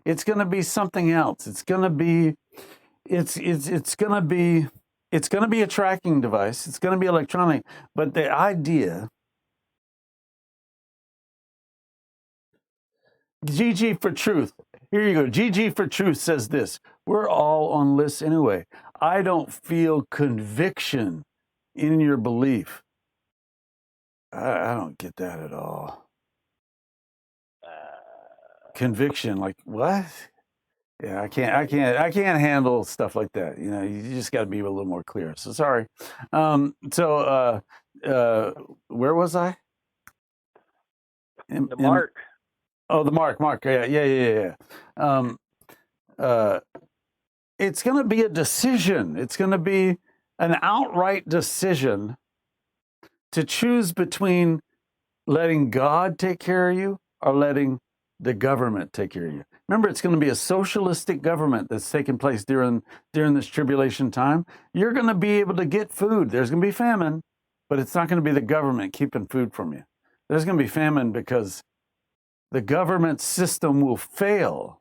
It's going to be something else. It's going to be a tracking device. It's going to be electronic. But the idea, GG for Truth. Here you go. GG for Truth says this. We're all on lists anyway. I don't feel conviction in your belief. I don't get that at all. Conviction, like what? Yeah, I can't handle stuff like that. You just got to be a little more clear. So sorry. Where was I? The mark. Oh, the Mark. Yeah. Um, uh, it's going to be a decision. It's going to be an outright decision to choose between letting God take care of you or letting the government take care of you. Remember, it's going to be a socialistic government that's taking place during this tribulation time. You're going to be able to get food. There's going to be famine, but it's not going to be the government keeping food from you. There's going to be famine because the government system will fail.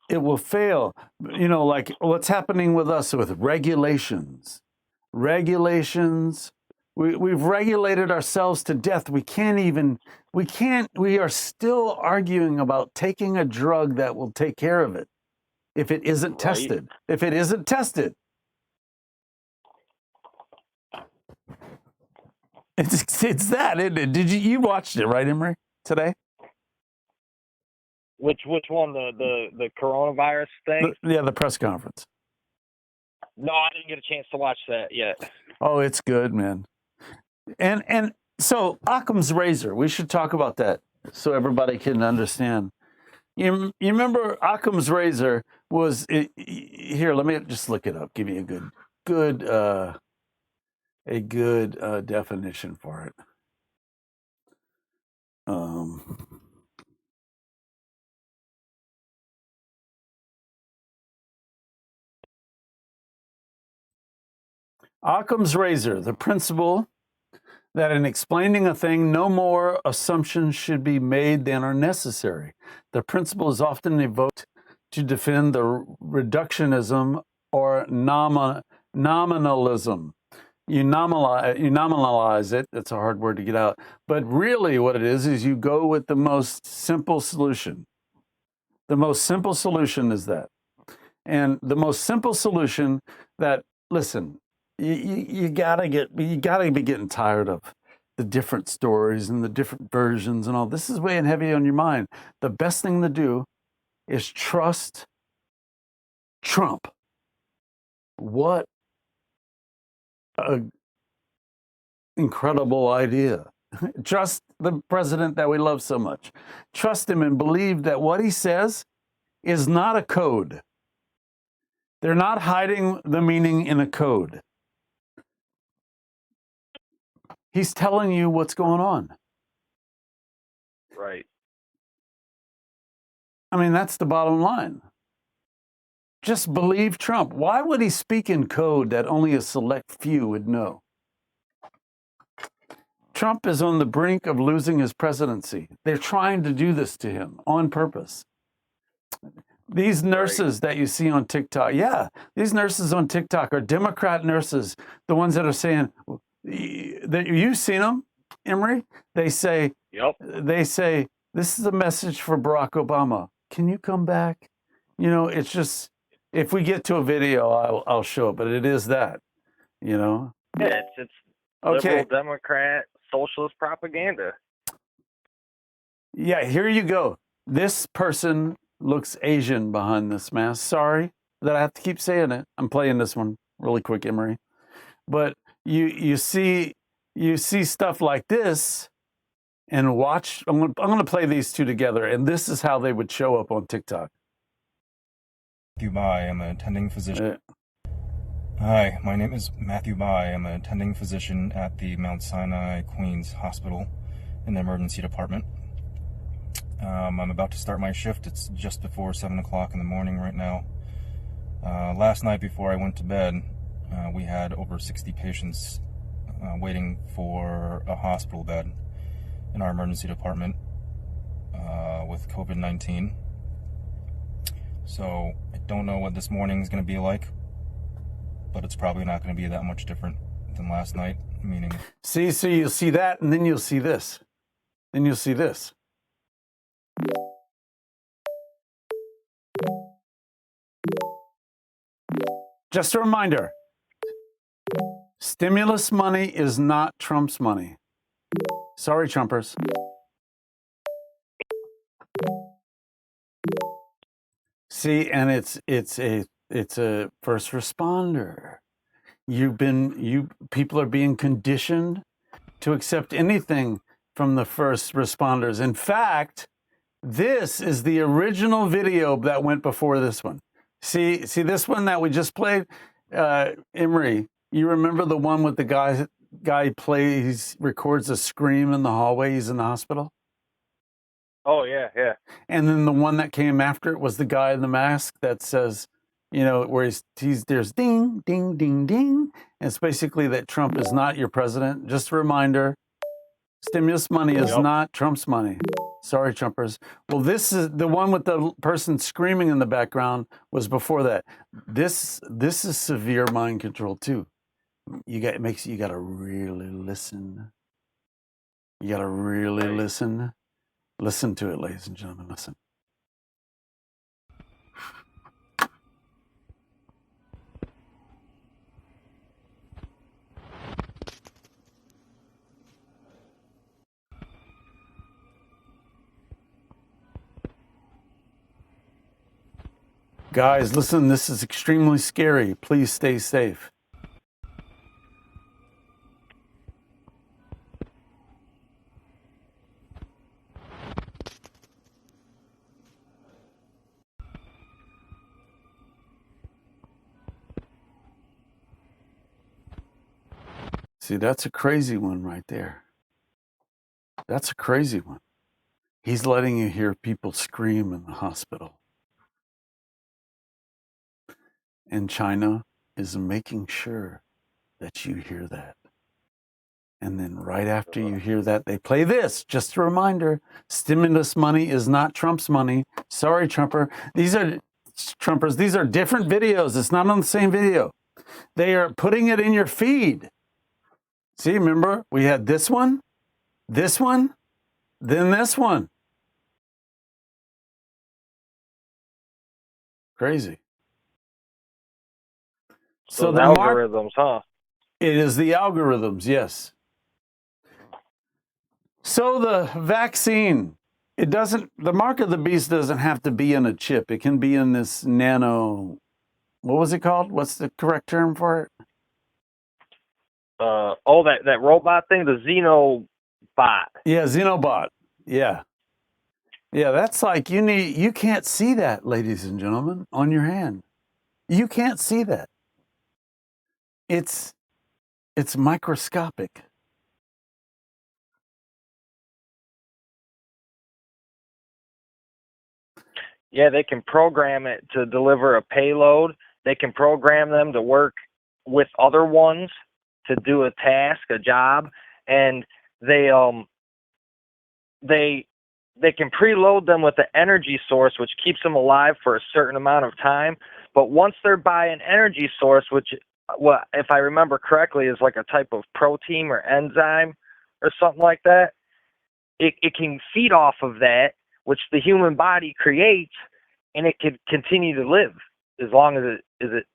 It will fail. You know, like what's happening with us with regulations. We've regulated ourselves to death. We are still arguing about taking a drug that will take care of it if it isn't tested. If it isn't tested. It's that, isn't it? Did you watched it, right, Emery, today? Which one? The coronavirus thing? The press conference. No, I didn't get a chance to watch that yet. Oh, it's good, man. And so Occam's razor, we should talk about that so everybody can understand. You remember Occam's razor was here, let me just look it up, give you a good definition for it. Occam's razor, the principle that in explaining a thing, no more assumptions should be made than are necessary. The principle is often evoked to defend the reductionism or nominalism. You nominalize it. It's a hard word to get out. But really what it is you go with the most simple solution. The most simple solution is that. And the most simple solution that, listen, you gotta be getting tired of the different stories and the different versions and all. This is weighing heavy on your mind. The best thing to do is trust Trump. What an incredible idea. Trust the president that we love so much. Trust him and believe that what he says is not a code. They're not hiding the meaning in a code. He's telling you what's going on. Right. I mean, that's the bottom line. Just believe Trump. Why would he speak in code that only a select few would know? Trump is on the brink of losing his presidency. They're trying to do this to him on purpose. These nurses that you see on TikTok, these nurses on TikTok are Democrat nurses, the ones that are saying, you've seen them, Emery? They say, this is a message for Barack Obama. Can you come back? You know, it's just, if we get to a video, I'll show it, but it is that, you know? Yeah, it's liberal, Democrat, socialist propaganda. Yeah, here you go. This person looks Asian behind this mask. Sorry that I have to keep saying it. I'm playing this one really quick, Emery. But you see stuff like this and watch. I'm going to play these two together, and this is how they would show up on TikTok. Matthew Boutte. I'm an attending physician. Hi, my name is Matthew Boutte. I'm an attending physician at the Mount Sinai Queens Hospital in the emergency department. I'm about to start my shift. It's just before 7 o'clock in the morning right now. Last night before I went to bed, we had over 60 patients waiting for a hospital bed in our emergency department with COVID-19. So I don't know what this morning is going to be like, but it's probably not going to be that much different than last night, meaning... See, so you'll see that, and then you'll see this. Then you'll see this. Just a reminder, stimulus money is not Trump's money. Sorry, Trumpers. See, and it's a first responder. People are being conditioned to accept anything from the first responders. In fact, This is the original video that went before this one. See this one that we just played? Emery, you remember the one with the guy records a scream in the hallway, he's in the hospital? Oh, yeah, yeah. And then the one that came after it was the guy in the mask that says, you know, where there's ding, ding, ding, ding. And it's basically that Trump is not your president. Just a reminder, stimulus money is not Trump's money. Sorry, Trumpers. Well, this is the one with the person screaming in the background was before that. This is severe mind control too. You got to really listen. You got to really listen. Listen to it, ladies and gentlemen. Listen. Guys, listen, this is extremely scary. Please stay safe. See, that's a crazy one right there. That's a crazy one. He's letting you hear people scream in the hospital. And China is making sure that you hear that. And then right after you hear that, they play this. Just a reminder, stimulus money is not Trump's money. Sorry, Trumper. These are Trumpers. These are different videos. It's not on the same video. They are putting it in your feed. See, remember, we had this one, then this one. Crazy. So the algorithms, huh? It is the algorithms, yes. So the vaccine, the mark of the beast doesn't have to be in a chip. It can be in this nano, what was it called? What's the correct term for it? That robot thing, the Xenobot. Yeah, Xenobot. Yeah. Yeah, that's like you can't see that, ladies and gentlemen, on your hand. You can't see that. It's microscopic. Yeah, they can program it to deliver a payload. They can program them to work with other ones to do a task, a job, and they can preload them with an energy source which keeps them alive for a certain amount of time. But once they're by an energy source, which, well, if I remember correctly, is like a type of protein or enzyme or something like that, it can feed off of that, which the human body creates, and it can continue to live as long as it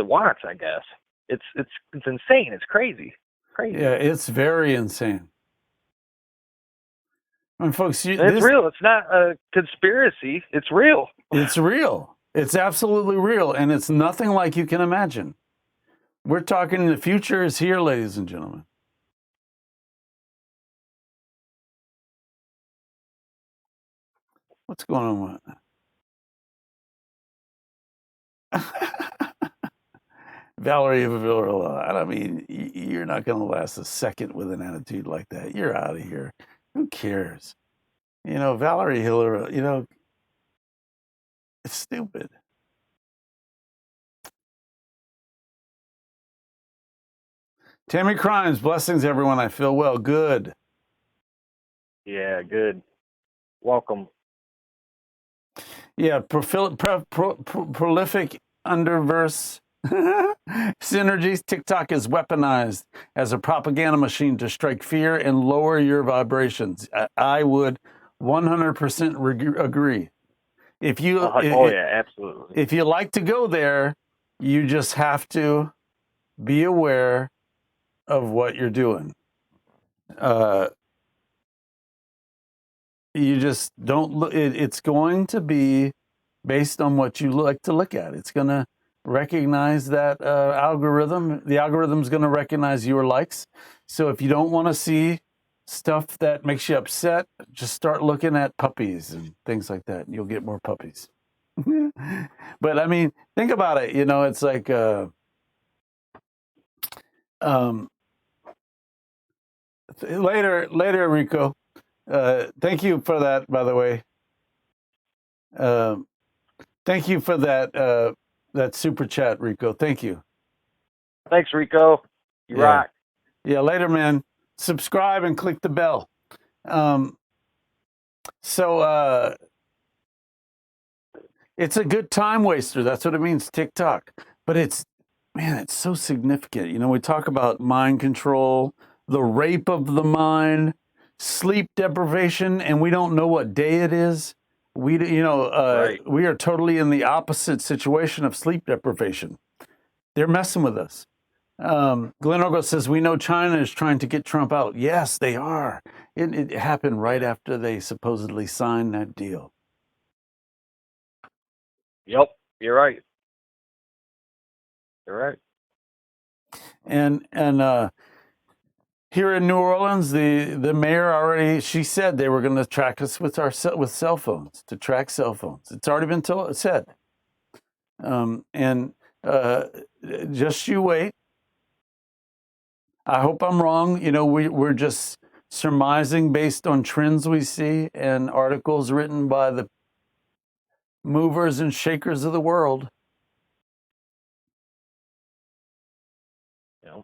wants, I guess. It's insane. It's crazy. Yeah, it's very insane. And folks, it's real. It's not a conspiracy. It's real. It's real. It's absolutely real, and it's nothing like you can imagine. We're talking the future is here, ladies and gentlemen. What's going on with Valerie Villarilla? I mean, you're not going to last a second with an attitude like that. You're out of here. Who cares? You know, Valerie Hiller, you know, it's stupid. Tammy Crimes, blessings, everyone. I feel well. Good. Yeah, good. Welcome. Yeah, prolific underverse synergies. TikTok is weaponized as a propaganda machine to strike fear and lower your vibrations. I would 100% agree. If you, yeah, absolutely. If you like to go there, you just have to be aware of what you're doing. You just don't look. It's going to be based on what you like to look at. It's going to recognize that algorithm. The algorithm's going to recognize your likes. So if you don't want to see stuff that makes you upset, just start looking at puppies and things like that. And you'll get more puppies. But I mean, think about it. You know, it's like later, Rico. Thank you for that, by the way. Thank you for that super chat, Rico. Thank you. Thanks, Rico. You rock. Yeah, later, man. Subscribe and click the bell. So it's a good time waster. That's what it means, TikTok. But it's so significant. You know, we talk about mind control, the rape of the mind, sleep deprivation, and we don't know what day it is. We are totally in the opposite situation of sleep deprivation. They're messing with us. Glenn Ogle says, we know China is trying to get Trump out. Yes, they are. It happened right after they supposedly signed that deal. Yep, you're right. You're right. And here in New Orleans, the mayor she said they were going to track us with cell phones, to track cell phones. It's already been said. Just you wait. I hope I'm wrong. You know, we're just surmising based on trends we see and articles written by the movers and shakers of the world. Yep.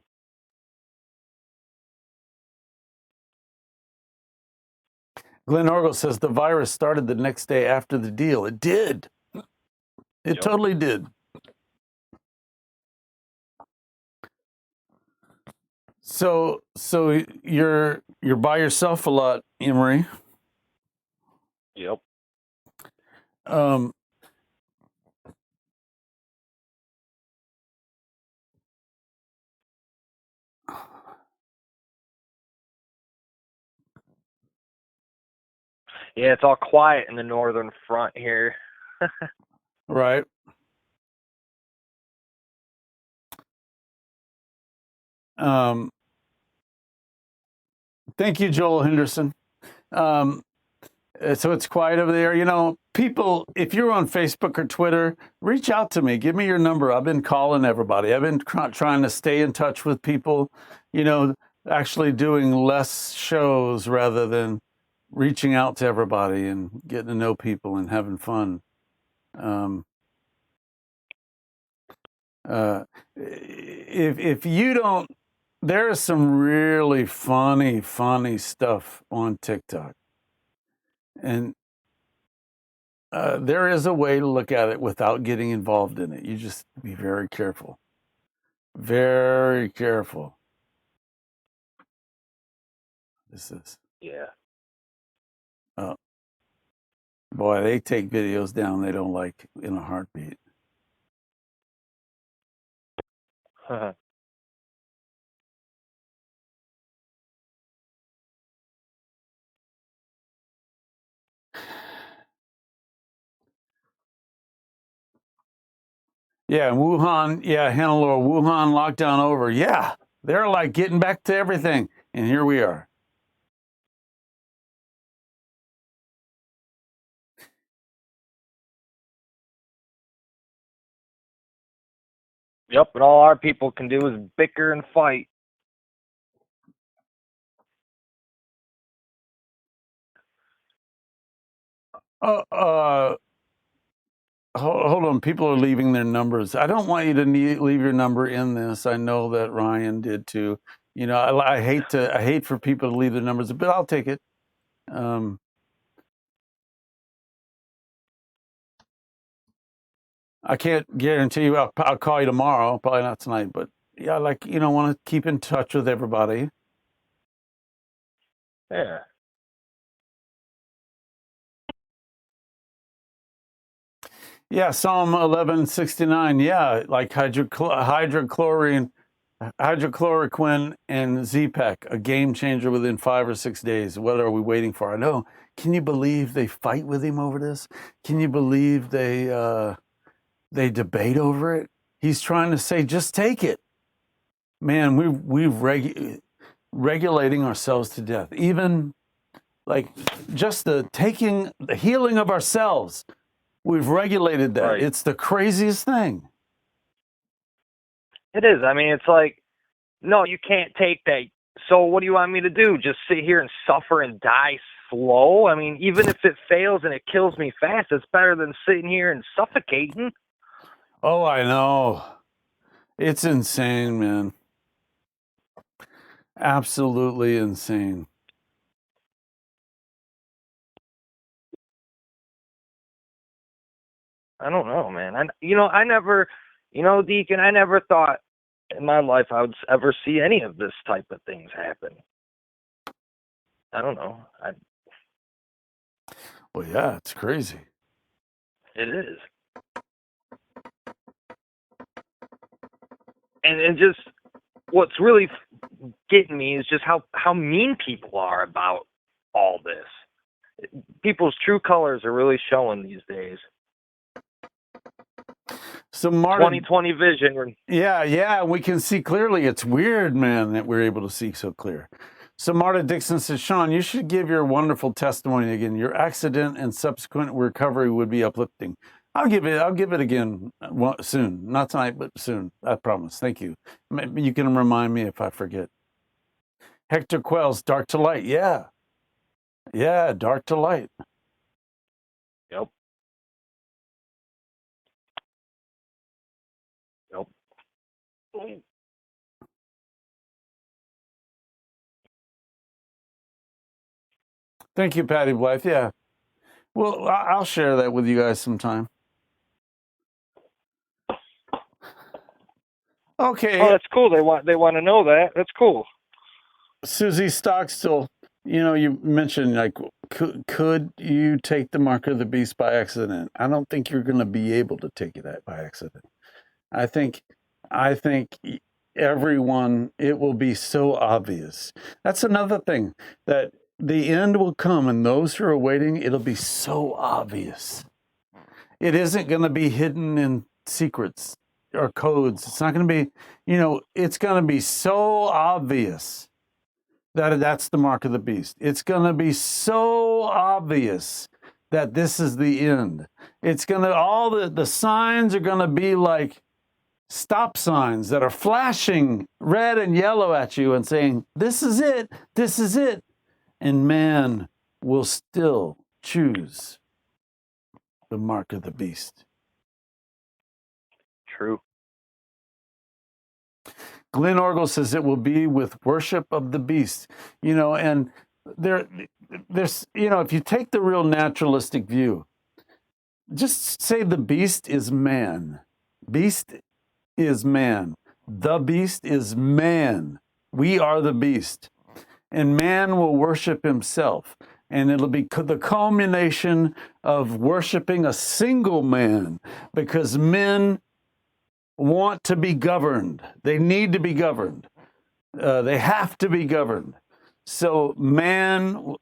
Glenn Orgle says the virus started the next day after the deal. It did. It totally did. So you're by yourself a lot, Emery. Yep. Yeah, it's all quiet in the northern front here. Right. Thank you, Joel Henderson. So it's quiet over there. You know, people, if you're on Facebook or Twitter, reach out to me. Give me your number. I've been calling everybody. I've been trying to stay in touch with people, you know, actually doing less shows rather than reaching out to everybody and getting to know people and having fun. If you don't, there's some really funny stuff on TikTok. And there is a way to look at it without getting involved in it. You just be very careful. Very careful. This is. Yeah. Oh. Boy, they take videos down they don't like in a heartbeat. Yeah, Wuhan, Hannelore, Wuhan lockdown over. Yeah, they're like getting back to everything. And here we are. Yep, and all our people can do is bicker and fight. Hold on. People are leaving their numbers. I don't want you to leave your number in this. I know that Ryan did too. You know, I hate for people to leave their numbers, but I'll take it. I can't guarantee you. I'll call you tomorrow. Probably not tonight, but yeah, like, you know, want to keep in touch with everybody. Yeah. Yeah, Psalm 1169. Yeah, like hydrochloroquine and Z-Pack, a game changer within 5 or 6 days. What are we waiting for? I know. Can you believe they fight with him over this? Can you believe they debate over it? He's trying to say, just take it. Man, regulating ourselves to death. Even like just the healing of ourselves, we've regulated that. Right. It's the craziest thing. It is. I mean, it's like, no, you can't take that. So what do you want me to do? Just sit here and suffer and die slow? I mean, even if it fails and it kills me fast, it's better than sitting here and suffocating. Oh, I know. It's insane, man. Absolutely insane. I don't know, man. I never, Deacon, I never thought in my life I would ever see any of this type of things happen. I don't know. Well, yeah, it's crazy. It is. And just what's really getting me is just how mean people are about all this. People's true colors are really showing these days. So Marta, 2020 vision. Yeah, we can see clearly. It's weird, man, that we're able to see so clear. So Marta Dixon says, Sean, you should give your wonderful testimony again. Your accident and subsequent recovery would be uplifting. I'll give it again soon. Not tonight, but soon. I promise. Thank you. Maybe you can remind me if I forget. Hector Quells, dark to light. Yeah, dark to light. Yep. Thank you, Patty Blythe. Yeah. Well, I'll share that with you guys sometime. Okay. Oh, that's cool. They want to know that. That's cool. Susie Stockstill, you mentioned like, could you take the mark of the beast by accident? I don't think you're going to be able to take it by accident. I think everyone, it will be so obvious. That's another thing, that the end will come, and those who are waiting, it'll be so obvious. It isn't going to be hidden in secrets or codes. It's not going to be, it's going to be so obvious that that's the mark of the beast. It's going to be so obvious that this is the end. It's going to, all the signs are going to be like stop signs that are flashing red and yellow at you and saying, this is it, this is it. And man will still choose the mark of the beast. True. Glenn Orgel says it will be with worship of the beast. And there's, if you take the real naturalistic view, just say the beast is man. Beast is man. The beast is man. We are the beast. And man will worship himself. And it'll be the culmination of worshiping a single man, because men want to be governed. They need to be governed. They have to be governed. So man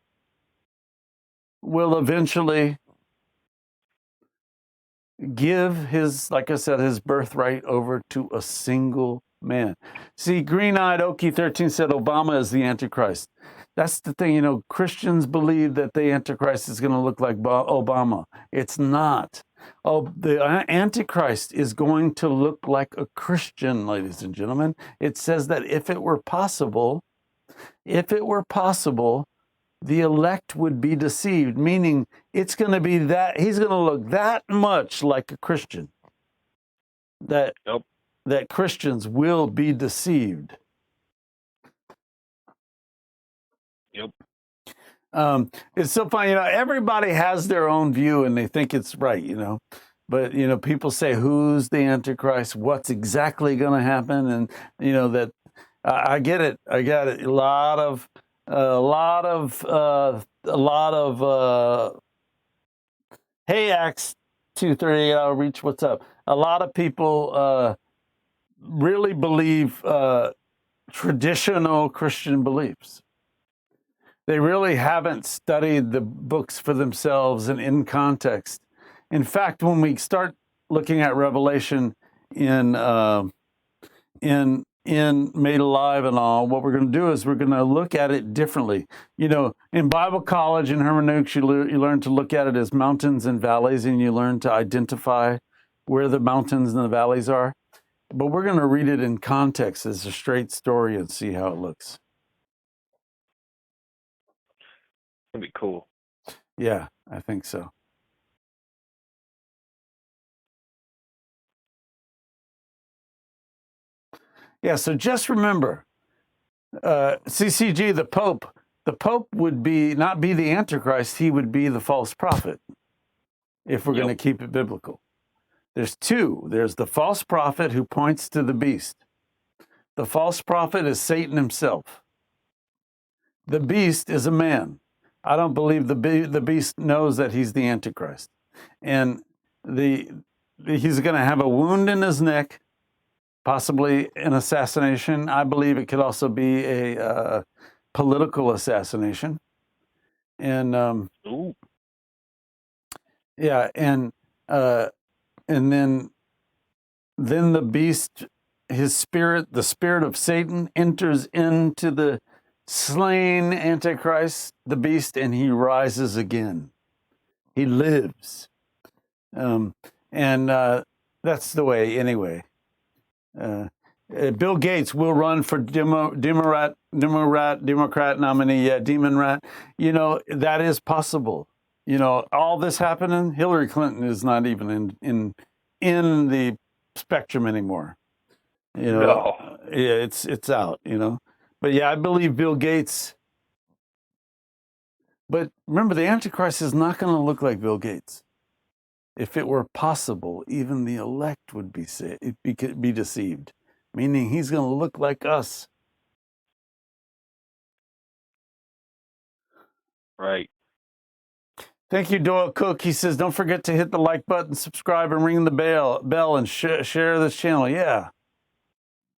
will eventually give his, like I said, his birthright over to a single man. See, Green-Eyed Okie 13 said Obama is the Antichrist. That's the thing, Christians believe that the Antichrist is going to look like Obama. It's not. Oh, the Antichrist is going to look like a Christian, ladies and gentlemen. It says that if it were possible, the elect would be deceived, meaning it's going to be that he's going to look that much like a Christian that Christians will be deceived. Yep. It's so funny, everybody has their own view and they think it's right, but, people say, who's the Antichrist? What's exactly going to happen? And, that I get it. I got it. A lot of hey, Acts 238 Outreach, what's up? A lot of people really believe traditional Christian beliefs. They really haven't studied the books for themselves and in context. In fact, when we start looking at Revelation in in Made Alive and all, what we're going to do is we're going to look at it differently. You know, in Bible college and hermeneutics, you learn to look at it as mountains and valleys, and you learn to identify where the mountains and the valleys are. But we're going to read it in context as a straight story and see how it looks. That'd be cool. Yeah, I think so. Yeah, so just remember, CCG, the Pope would not be the Antichrist, he would be the false prophet, if we're going to keep it biblical. There's two. There's the false prophet who points to the beast. The false prophet is Satan himself. The beast is a man. I don't believe the beast knows that he's the Antichrist. And he's going to have a wound in his neck, possibly an assassination. I believe it could also be a political assassination. And yeah, and then the beast, his spirit, the spirit of Satan, enters into the slain Antichrist, the beast, and he rises again. He lives. And that's the way, anyway. Bill Gates will run for Democrat nominee, Demon Rat. You know, that is possible. You know, all this happening, Hillary Clinton is not even in the spectrum anymore. You know, yeah, it's out, you know. But yeah, I believe Bill Gates. But remember, the Antichrist is not going to look like Bill Gates. If it were possible, even the elect would be deceived, meaning he's going to look like us. Right. Thank you, Doyle Cook. He says, don't forget to hit the like button, subscribe, and ring the bell and share this channel. Yeah.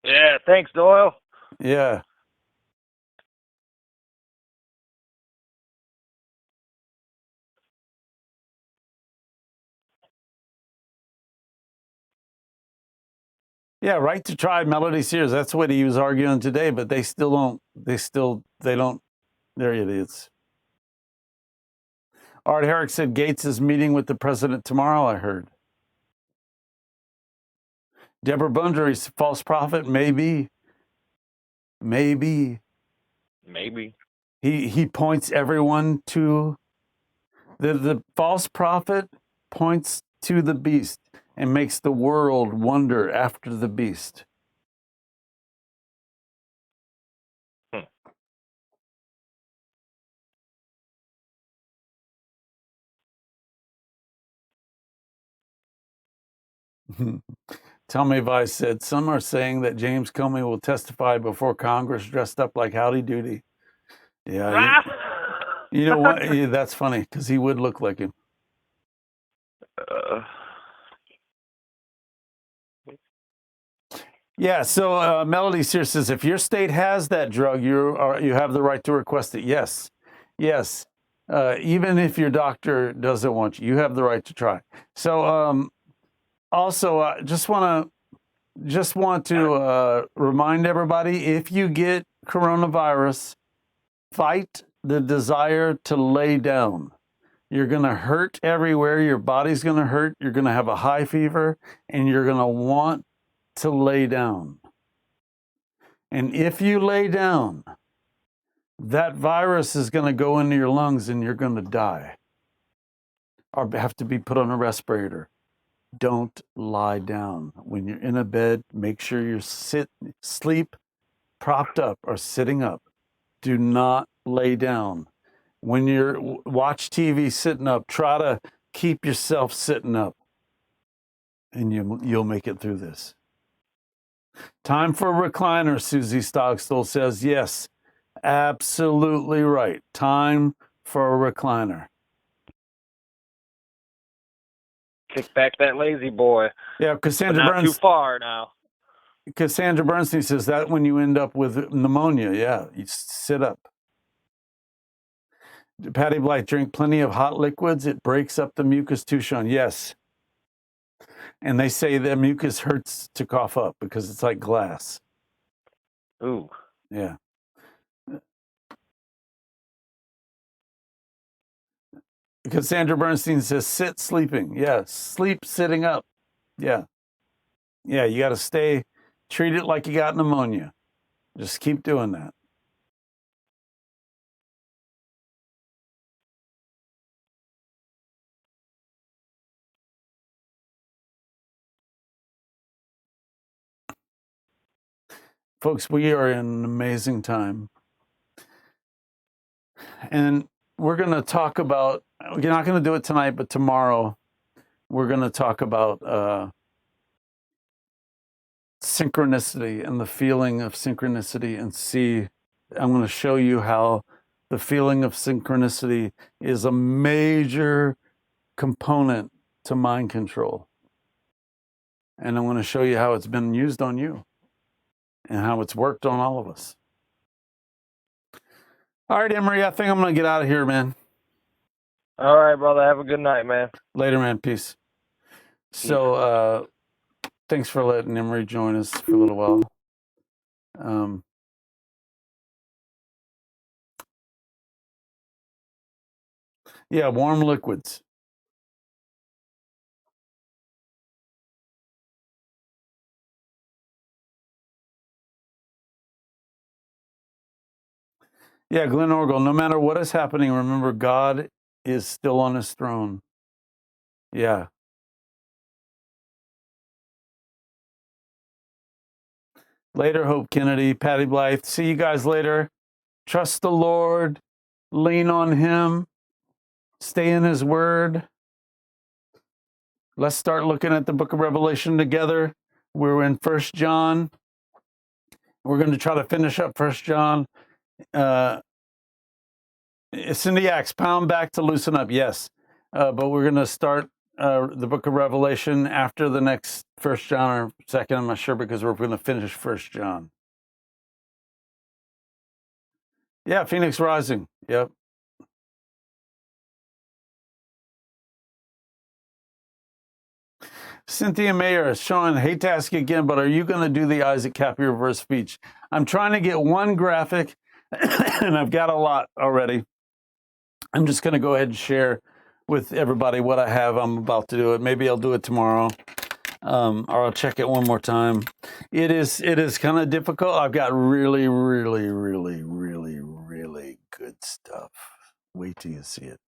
Yeah, thanks, Doyle. Yeah. Yeah, right to try Melody Sears. That's what he was arguing today, but they still don't. They don't. They're idiots. Art Herrick said Gates is meeting with the president tomorrow, I heard. Deborah Bundra's false prophet, maybe. Maybe. He points everyone to the false prophet points to the beast and makes the world wonder after the beast. Tell me if I said, some are saying that James Comey will testify before Congress dressed up like Howdy Doody. Yeah. You know what? Yeah, that's funny because he would look like him. Yeah, so Melody Sears says, if your state has that drug, you have the right to request it. Yes. Even if your doctor doesn't want you, you have the right to try. So also, just want to remind everybody, if you get coronavirus, fight the desire to lay down. You're going to hurt everywhere. Your body's going to hurt. You're going to have a high fever, and you're going to want to lay down. And if you lay down, that virus is going to go into your lungs, and you're going to die or have to be put on a respirator. Don't lie down. When you're in a bed, make sure you sleep propped up or sitting up. Do not lay down. When you watch TV sitting up, try to keep yourself sitting up, and you'll make it through this. Time for a recliner, Susie Stockstill says. Yes, absolutely right. Time for a recliner. Kick back that lazy boy. Yeah, Cassandra Not too far now. Cassandra Bernstein says that when you end up with pneumonia, yeah, you sit up. Patty Blythe, drink plenty of hot liquids. It breaks up the mucus too, Sean. Yes. And they say the mucus hurts to cough up because it's like glass. Ooh. Yeah. Because Sandra Bernstein says, sit sleeping. Yeah, sleep sitting up. Yeah. Yeah, you got to treat it like you got pneumonia. Just keep doing that. Folks, we are in an amazing time. And we're going to talk about, we're not going to do it tonight, but tomorrow we're going to talk about synchronicity and the feeling of synchronicity, and I'm going to show you how the feeling of synchronicity is a major component to mind control. And I'm going to show you how it's been used on you and how it's worked on all of us. All right, Emery, I think I'm going to get out of here, man. All right, brother. Have a good night, man. Later, man. Peace. So, thanks for letting Emery join us for a little while. Yeah, warm liquids. Yeah, Glenn Orgel, no matter what is happening, remember God is still on his throne. Yeah. Later, Hope Kennedy, Patty Blythe. See you guys later. Trust the Lord. Lean on him. Stay in his word. Let's start looking at the book of Revelation together. We're in 1 John. We're going to try to finish up 1 John. Cindy Axe, pound back to loosen up. Yes. But we're going to start the book of Revelation after the next 1 John or 2nd. I'm not sure, because we're going to finish 1 John. Yeah, Phoenix Rising. Yep. Cynthia Mayer, Sean, hate to ask you again, but are you going to do the Isaac Cappy reverse speech? I'm trying to get one graphic, and I've got a lot already. I'm just going to go ahead and share with everybody what I have. I'm about to do it. Maybe I'll do it tomorrow, or I'll check it one more time. It is kind of difficult. I've got really, really, really, really, really good stuff. Wait till you see it.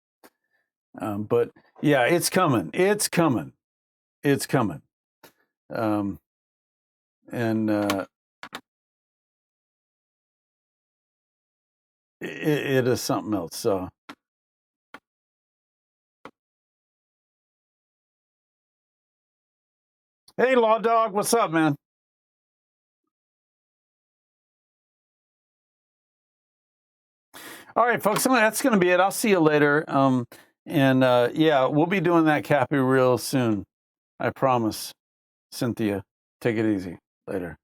But yeah, it's coming. It's coming. It's coming. And it is something else. So, hey, Law Dog, what's up, man? All right, folks, that's going to be it. I'll see you later. Yeah, we'll be doing that Cappy real soon. I promise. Cynthia, take it easy. Later.